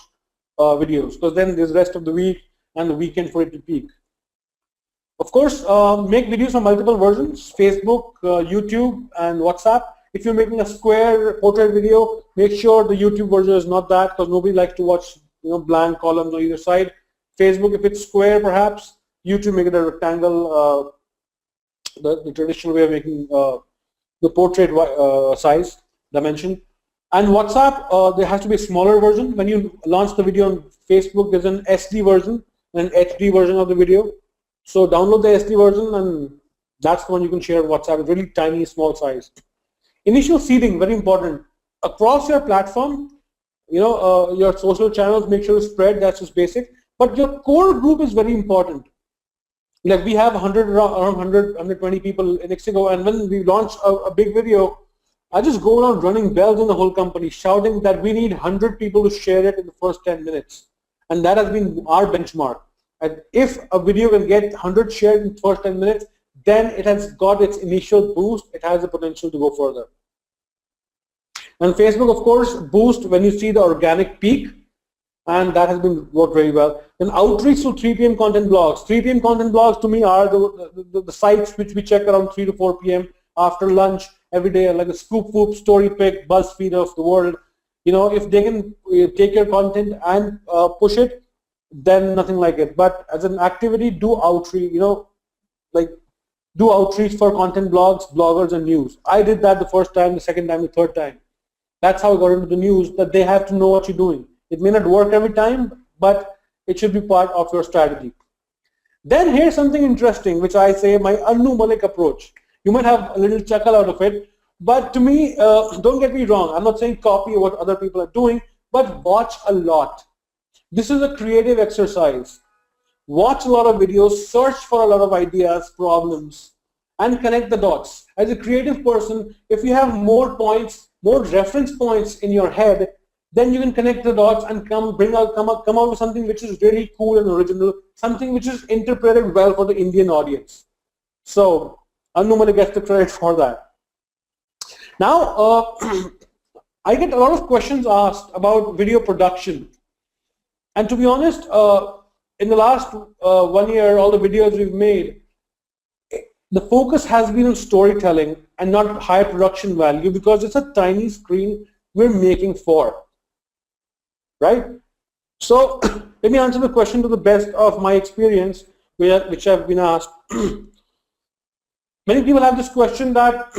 videos, because then there's the rest of the week and the weekend for it to peak. Of course, make videos on multiple versions, Facebook, YouTube, and WhatsApp. If you're making a square portrait video, make sure the YouTube version is not that, because nobody likes to watch blank columns on either side. Facebook, if it's square perhaps, YouTube make it a rectangle, the traditional way of making the portrait size, dimension. And WhatsApp, there has to be a smaller version. When you launch the video on Facebook, there's an SD version and an HD version of the video. So download the SD version, and that's the one you can share on WhatsApp. It's really tiny, small size. Initial seeding, very important. Across your platform, your social channels, make sure to spread, that's just basic. But your core group is very important. Like we have around 120 people in Ixigo, and when we launch a big video, I just go around running bells in the whole company, shouting that we need 100 people to share it in the first 10 minutes. And that has been our benchmark. And if a video can get 100 shared in the first 10 minutes, then it has got its initial boost. It has the potential to go further. And Facebook, of course, boost when you see the organic peak, and that has been worked very well. Then outreach to 3 p.m. content blogs. 3 p.m. content blogs to me are the sites which we check around 3 to 4 p.m. after lunch every day, like a Scoop Whoop, Story Pick, BuzzFeed of the world. If they can take your content and push it, then nothing like it. But as an activity, do outreach, do outreach for content blogs, bloggers, and news. I did that the first time, the second time, the third time. That's how I got into the news, that they have to know what you're doing. It may not work every time, but it should be part of your strategy. Then here's something interesting, which I say my Anu Malik approach. You might have a little chuckle out of it, but to me, don't get me wrong, I'm not saying copy what other people are doing, but watch a lot. This is a creative exercise. Watch a lot of videos, search for a lot of ideas, problems, and connect the dots. As a creative person, if you have more points, more reference points in your head, then you can connect the dots and come out with something which is really cool and original, something which is interpreted well for the Indian audience. So Anu Malik gets the credit for that. Now, I get a lot of questions asked about video production. And to be honest, in the last 1 year, all the videos we've made, the focus has been on storytelling and not high production value, because it's a tiny screen we're making for. Right? So let me answer the question to the best of my experience, which I've been asked. Many people have this question that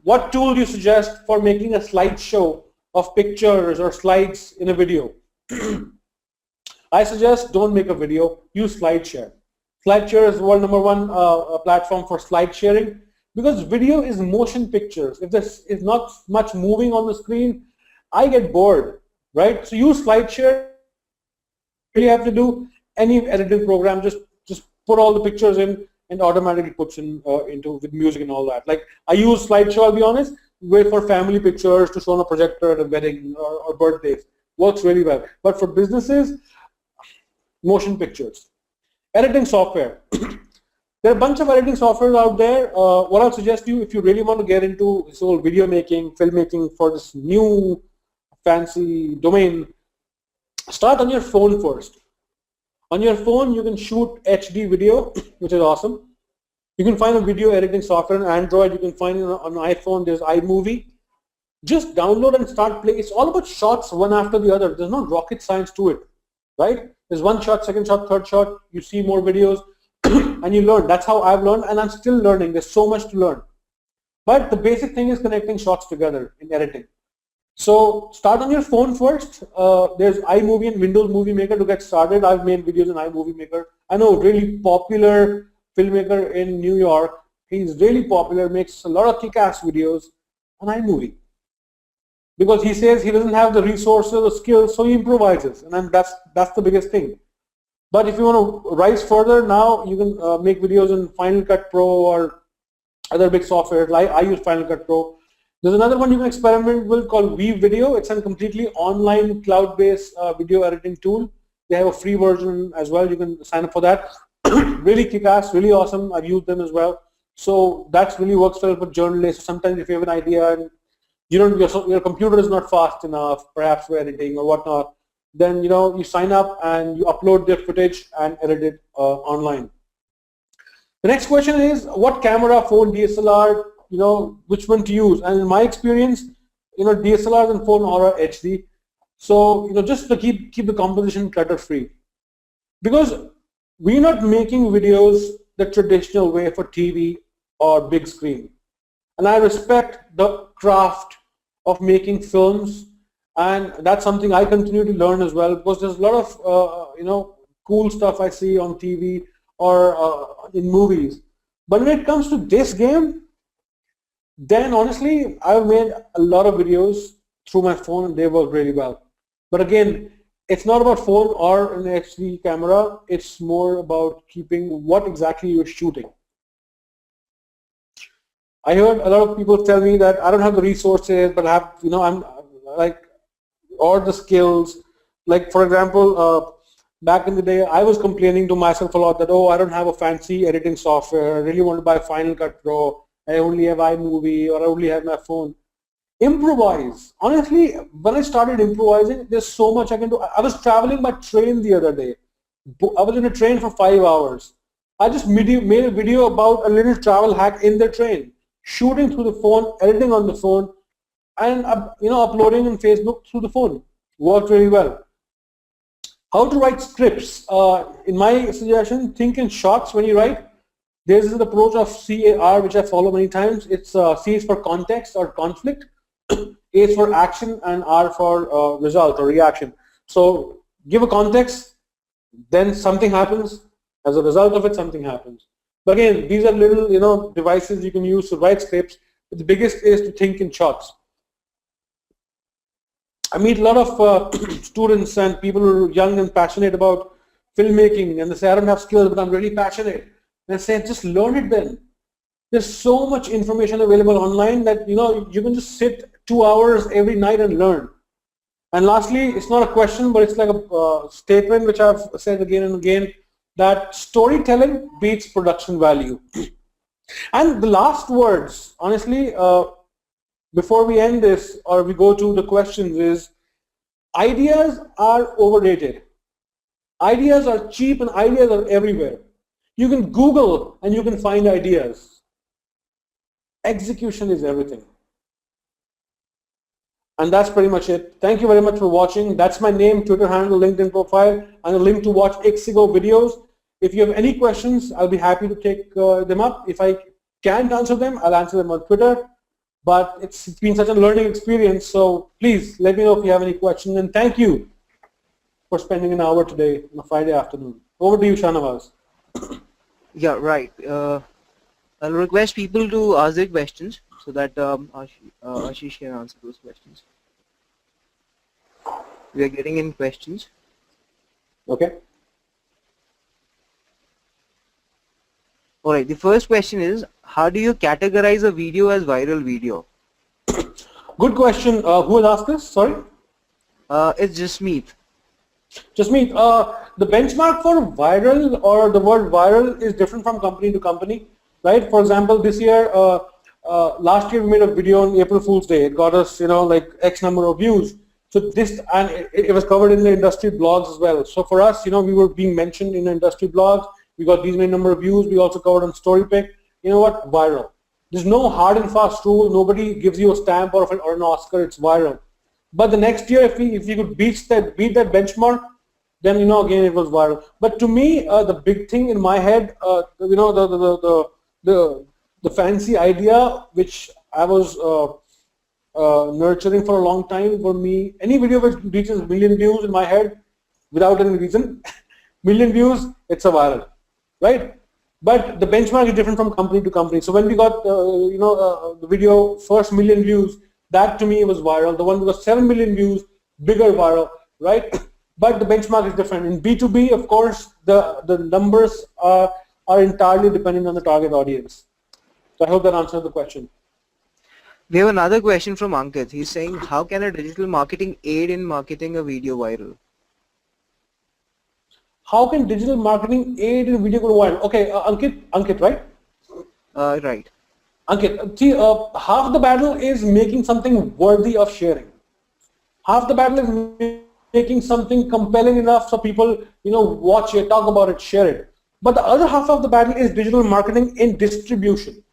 what tool do you suggest for making a slideshow of pictures or slides in a video? I suggest don't make a video, use SlideShare. SlideShare is world #1 platform for slide sharing, because video is motion pictures. If there is not much moving on the screen, I get bored. right? So use SlideShare. You have to do any editing program, just put all the pictures in and automatically puts in into with music and all that. Like I use SlideShow, I'll be honest, wait for family pictures to show on a projector at a wedding or birthdays. Works really well. But for businesses, motion pictures. Editing software. There are a bunch of editing software out there. What I'll suggest you, if you really want to get into this whole video making, filmmaking for this new fancy domain, start on your phone first. On your phone, you can shoot HD video, which is awesome. You can find a video editing software on Android. You can find it on iPhone. There's iMovie. Just download and start playing. It's all about shots one after the other. There's no rocket science to it, right? There's one shot, second shot, third shot. You see more videos and you learn. That's how I've learned, and I'm still learning. There's so much to learn. But the basic thing is connecting shots together in editing. So start on your phone first. There's iMovie and Windows Movie Maker to get started. I've made videos in iMovie Maker. I know a really popular filmmaker in New York. He's really popular, makes a lot of kick-ass videos on iMovie. Because he says he doesn't have the resources or skills, so he improvises. And then that's the biggest thing. But if you want to rise further, now you can make videos in Final Cut Pro or other big software. Like I use Final Cut Pro. There's another one you can experiment with called Weave Video. It's a completely online cloud-based video editing tool. They have a free version as well. You can sign up for that. Really kick-ass, really awesome. I've used them as well. So that really works well for journalists. Sometimes if you have an idea and your computer is not fast enough, perhaps for editing or whatnot, then you sign up and you upload their footage and edit it online. The next question is what camera, phone, DSLR, which one to use. And in my experience, DSLRs and phone are HD. So just to keep the composition clutter free, because we're not making videos the traditional way for TV or big screen. And I respect the craft of making films, and that's something I continue to learn as well, because there's a lot of cool stuff I see on TV or in movies. But when it comes to this game, then honestly, I've made a lot of videos through my phone and they work really well. But again, it's not about phone or an HD camera. It's more about keeping what exactly you're shooting. I heard a lot of people tell me that I don't have the resources, but I have, I'm like, or the skills. Like for example, back in the day, I was complaining to myself a lot that, oh, I don't have a fancy editing software. I really want to buy Final Cut Pro. I only have iMovie, or I only have my phone. Improvise. Honestly, when I started improvising, there's so much I can do. I was traveling by train the other day. I was in a train for 5 hours. I just made a video about a little travel hack in the train, shooting through the phone, editing on the phone, and uploading on Facebook through the phone. Worked really well. How to write scripts? In my suggestion, think in shots when you write. There's an approach of CAR, which I follow many times. It's C is for context or conflict, A is for action, and R for result or reaction. So give a context, then something happens. As a result of it, something happens. But again, these are little devices you can use to write scripts. But the biggest is to think in shots. I meet a lot of students and people who are young and passionate about filmmaking, and they say, I don't have skills, but I'm really passionate. And I say, just learn it then. There's so much information available online that you can just sit 2 hours every night and learn. And lastly, it's not a question, but it's like a statement which I've said again and again, that storytelling beats production value. And the last words, honestly, before we end this or we go to the questions, is ideas are overrated. Ideas are cheap and ideas are everywhere. You can Google and you can find ideas. Execution is everything. And that's pretty much it. Thank you very much for watching. That's my name, Twitter handle, LinkedIn profile, and a link to watch Ixigo videos. If you have any questions, I'll be happy to take them up. If I can't answer them, I'll answer them on Twitter. But it's been such a learning experience, so please let me know if you have any questions. And thank you for spending an hour today on a Friday afternoon. Over to you, Shanawaz. Yeah, right. I'll request people to ask their questions so that Ashish can answer those questions. We are getting in questions. Okay. All right. The first question is, how do you categorize a video as viral video? Good question. Who has asked this? Sorry. It's just me. Jasmeet, the benchmark for viral or the word viral is different from company to company, right? For example, this year, last year we made a video on April Fool's Day. It got us, like X number of views. So this, and it was covered in the industry blogs as well. So for us, we were being mentioned in the industry blogs. We got these many number of views. We also covered on StoryPic. You know what? Viral. There's no hard and fast rule. Nobody gives you a stamp or an Oscar. It's viral. But the next year, if we could beat that benchmark, then again it was viral. But to me, the big thing in my head, the fancy idea which I was nurturing for a long time, for me, any video which reaches 1 million views in my head without any reason, 1 million views, it's a viral, right? But the benchmark is different from company to company. So when we got the video first 1 million views, that to me was viral. The one with 7 million views, bigger viral, right? But the benchmark is different. In B2B, of course, the numbers are entirely dependent on the target audience. So I hope that answers the question. We have another question from Ankit. He's saying, how can a digital marketing aid in marketing a video viral? How can digital marketing aid in video go viral? Okay, Ankit, right? Right. Ankit, see, half the battle is making something worthy of sharing. Half the battle is making something compelling enough so people, watch it, talk about it, share it. But the other half of the battle is digital marketing in distribution.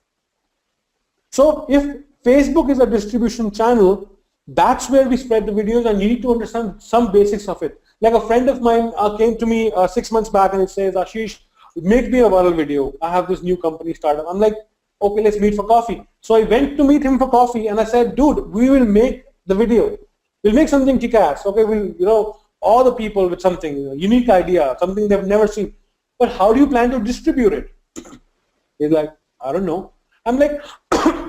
So if Facebook is a distribution channel, that's where we spread the videos, and you need to understand some basics of it. Like a friend of mine came to me 6 months back and it says, Ashish, make me a viral video. I have this new company startup. I'm like, okay, let's meet for coffee. So I went to meet him for coffee and I said, dude, we will make the video. We'll make something kick-ass. Okay, we'll, all the people with something, a unique idea, something they've never seen. But how do you plan to distribute it? He's like, I don't know. I'm like,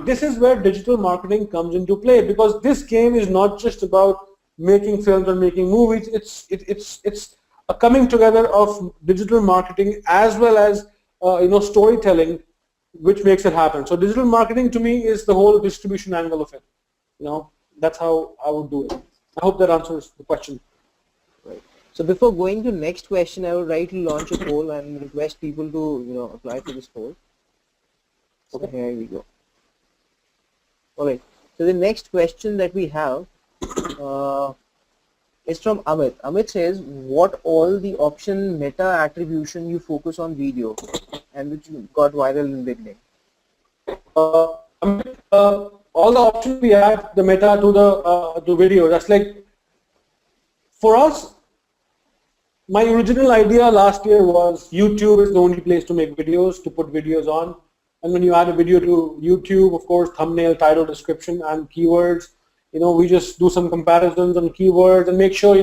this is where digital marketing comes into play, because this game is not just about making films or making movies. It's a coming together of digital marketing as well as storytelling, which makes it happen. So digital marketing to me is the whole distribution angle of it. That's how I would do it. I hope that answers the question. Right. So before going to next question, I would like to launch a poll and request people to apply for this poll. So okay. Here we go. All right. So the next question that we have is from Amit. Amit says, what all the option meta attribution you focus on video and which got viral in the beginning? Amit, all the options we have, the meta to the video. That's like, for us, my original idea last year was YouTube is the only place to make videos, to put videos on. And when you add a video to YouTube, of course, thumbnail, title, description, and keywords, we just do some comparisons on keywords and make sure,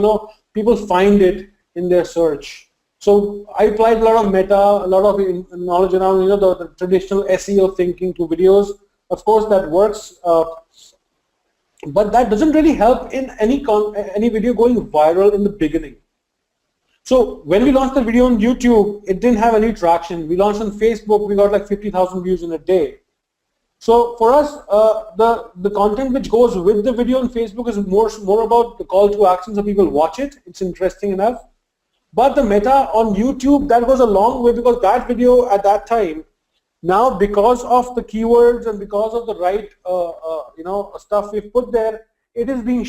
people find it in their search. So I applied a lot of meta, a lot of knowledge around, the traditional SEO thinking to videos. Of course, that works, but that doesn't really help in any video going viral in the beginning. So when we launched the video on YouTube, it didn't have any traction. We launched on Facebook, we got like 50,000 views in a day. So for us, the content which goes with the video on Facebook is more about the call to action, so people watch it. It's interesting enough. But the meta on YouTube, that was a long way, because that video at that time, now because of the keywords and because of the right stuff we've put there, it is being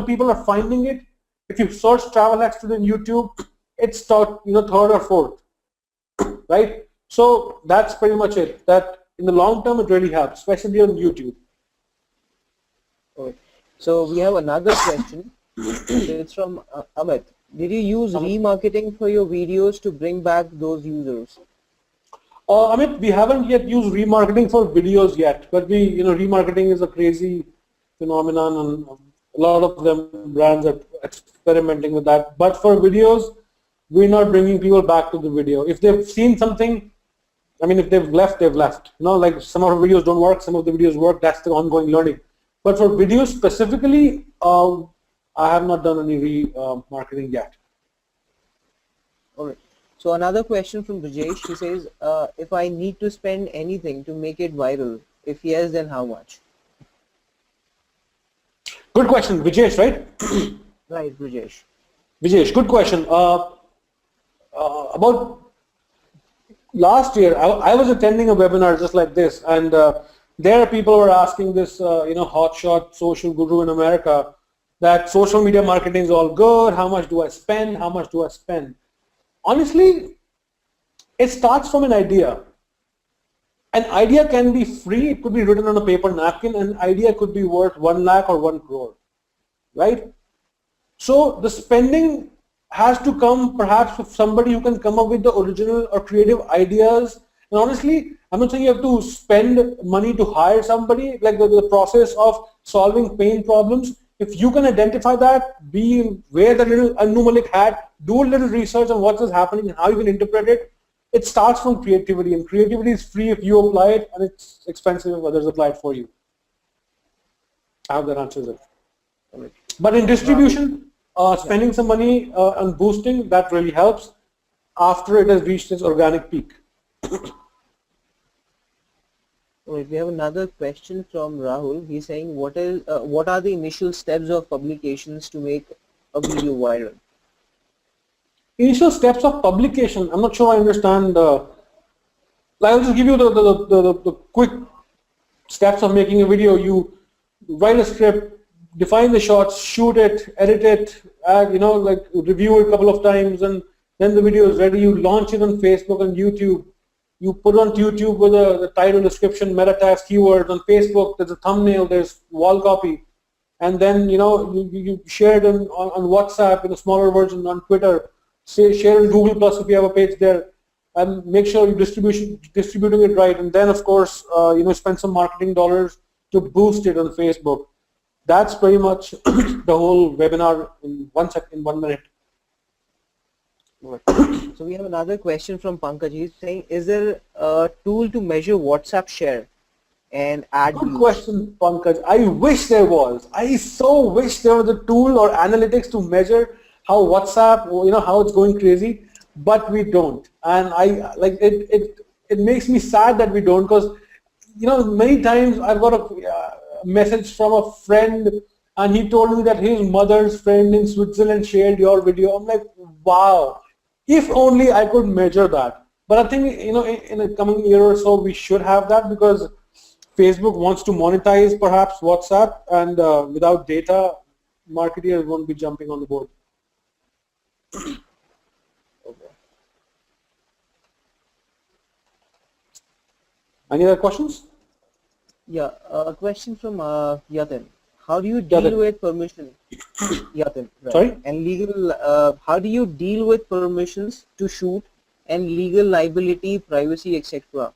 people are finding it. If you search travel accident on YouTube, it's third or fourth, right? So that's pretty much it. That in the long term it really helps, especially on YouTube. Okay. So we have another question. It's from Amit. Did you use remarketing for your videos to bring back those users? Amit, we haven't yet used remarketing for videos yet, but remarketing is a crazy phenomenon, and a lot of them brands are experimenting with that. But for videos, we're not bringing people back to the video. If they've seen something, if they've left, they've left. Like some of our videos don't work, some of the videos work. That's the ongoing learning. But for videos specifically, I have not done any marketing yet. All right. So another question from Rajesh. He says, if I need to spend anything to make it viral, if yes, then how much? Good question, Vijesh, right? Right, Rajesh. Vijesh, good question. About last year, I was attending a webinar just like this, and there people were asking this, hotshot social guru in America, that social media marketing is all good. How much do I spend? How much do I spend? Honestly, it starts from an idea. An idea can be free. It could be written on a paper napkin. An idea could be worth 1 lakh or 1 crore, right? So the spending has to come perhaps with somebody who can come up with the original or creative ideas. And honestly, I'm not saying you have to spend money to hire somebody, like the process of solving pain problems. If you can identify that, wear the little Anu hat, do a little research on what is happening and how you can interpret it. It starts from creativity, and creativity is free if you apply it, and it's expensive if others apply it for you. I hope that answers it. But in distribution, spending some money on boosting, that really helps after it has reached its organic peak. Right, we have another question from Rahul. He's saying, what are the initial steps of publications to make a video viral? Initial steps of publication, I'm not sure I understand. I'll just give you the quick steps of making a video. You write a script, define the shots, shoot it, edit it, review it a couple of times, and then the video is ready. You launch it on Facebook and YouTube. You put it on YouTube with the title, description, meta tags, keywords. On Facebook, there's a thumbnail, there's wall copy. And then, you share it on WhatsApp in a smaller version, on Twitter. Share in Google Plus if you have a page there. And make sure you're distributing it right. And then, of course, spend some marketing dollars to boost it on Facebook. That's pretty much the whole webinar in 1 minute. So we have another question from Pankaj. He's saying, is there a tool to measure WhatsApp share and ad Good views? question, Pankaj. I wish there was. I so wish there was a tool or analytics to measure how WhatsApp, how it's going crazy, but we don't. And it makes me sad that we don't, because many times I've got a message from a friend, and he told me that his mother's friend in Switzerland shared your video. I'm like, wow, if only I could measure that. But I think in the coming year or so we should have that, because Facebook wants to monetize perhaps WhatsApp, and without data, marketers won't be jumping on the board. Okay. Any other questions? Yeah, a question from Yatin. How do you deal with permission? Yatin, right. Sorry? And legal, how do you deal with permissions to shoot and legal liability, privacy, etc.?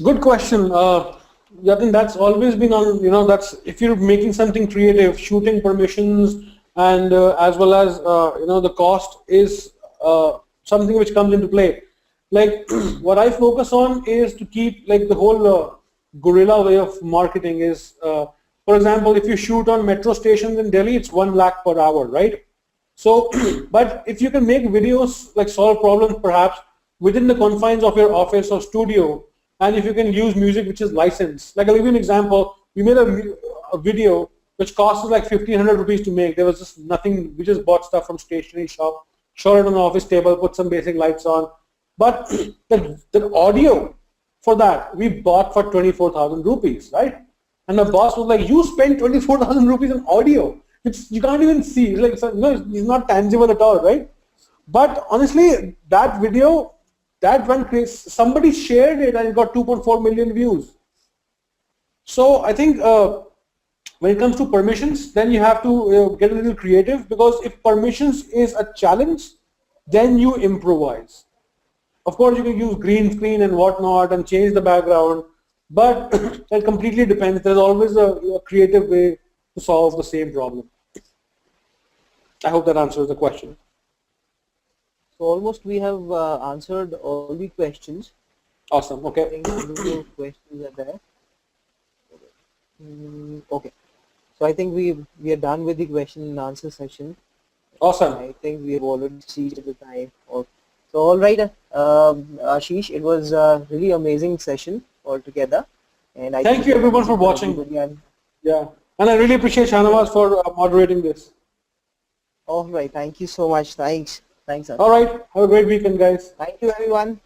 Good question. Yatin, that's always been on, that's if you're making something creative, shooting permissions, and as well as, the cost is something which comes into play. Like what I focus on is to keep the whole guerrilla way of marketing is, for example, if you shoot on metro stations in Delhi, it's 1 lakh per hour, right? So, but if you can make videos solve problems perhaps within the confines of your office or studio, and if you can use music which is licensed, I'll give you an example. We made a video which cost us 1,500 rupees to make. There was just nothing. We just bought stuff from stationery shop, shot it on the office table, put some basic lights on. But the audio for that we bought for 24,000 rupees, right? And the boss was like, "You spent 24,000 rupees on audio, which you can't even see. It's it's not tangible at all, right?" But honestly, that video, that went crazy. Somebody shared it and it got 2.4 million views. So I think when it comes to permissions, then you have to get a little creative, because if permissions is a challenge, then you improvise. Of course, you can use green screen and whatnot and change the background, but that completely depends. There's always a creative way to solve the same problem. I hope that answers the question. So almost we have answered all the questions. Awesome. Okay. I think no questions are there. Okay. So I think we are done with the question and answer session. Awesome. I think we have already exceeded the time. So all right, Ashish, it was a really amazing session altogether, and I Thank think you it was everyone for amazing for watching. everybody. And Yeah, and I really appreciate Shanawaz for moderating this. all right, thanks so much. Thanks, All Ashish. right, have a great weekend, guys. Thank you, everyone.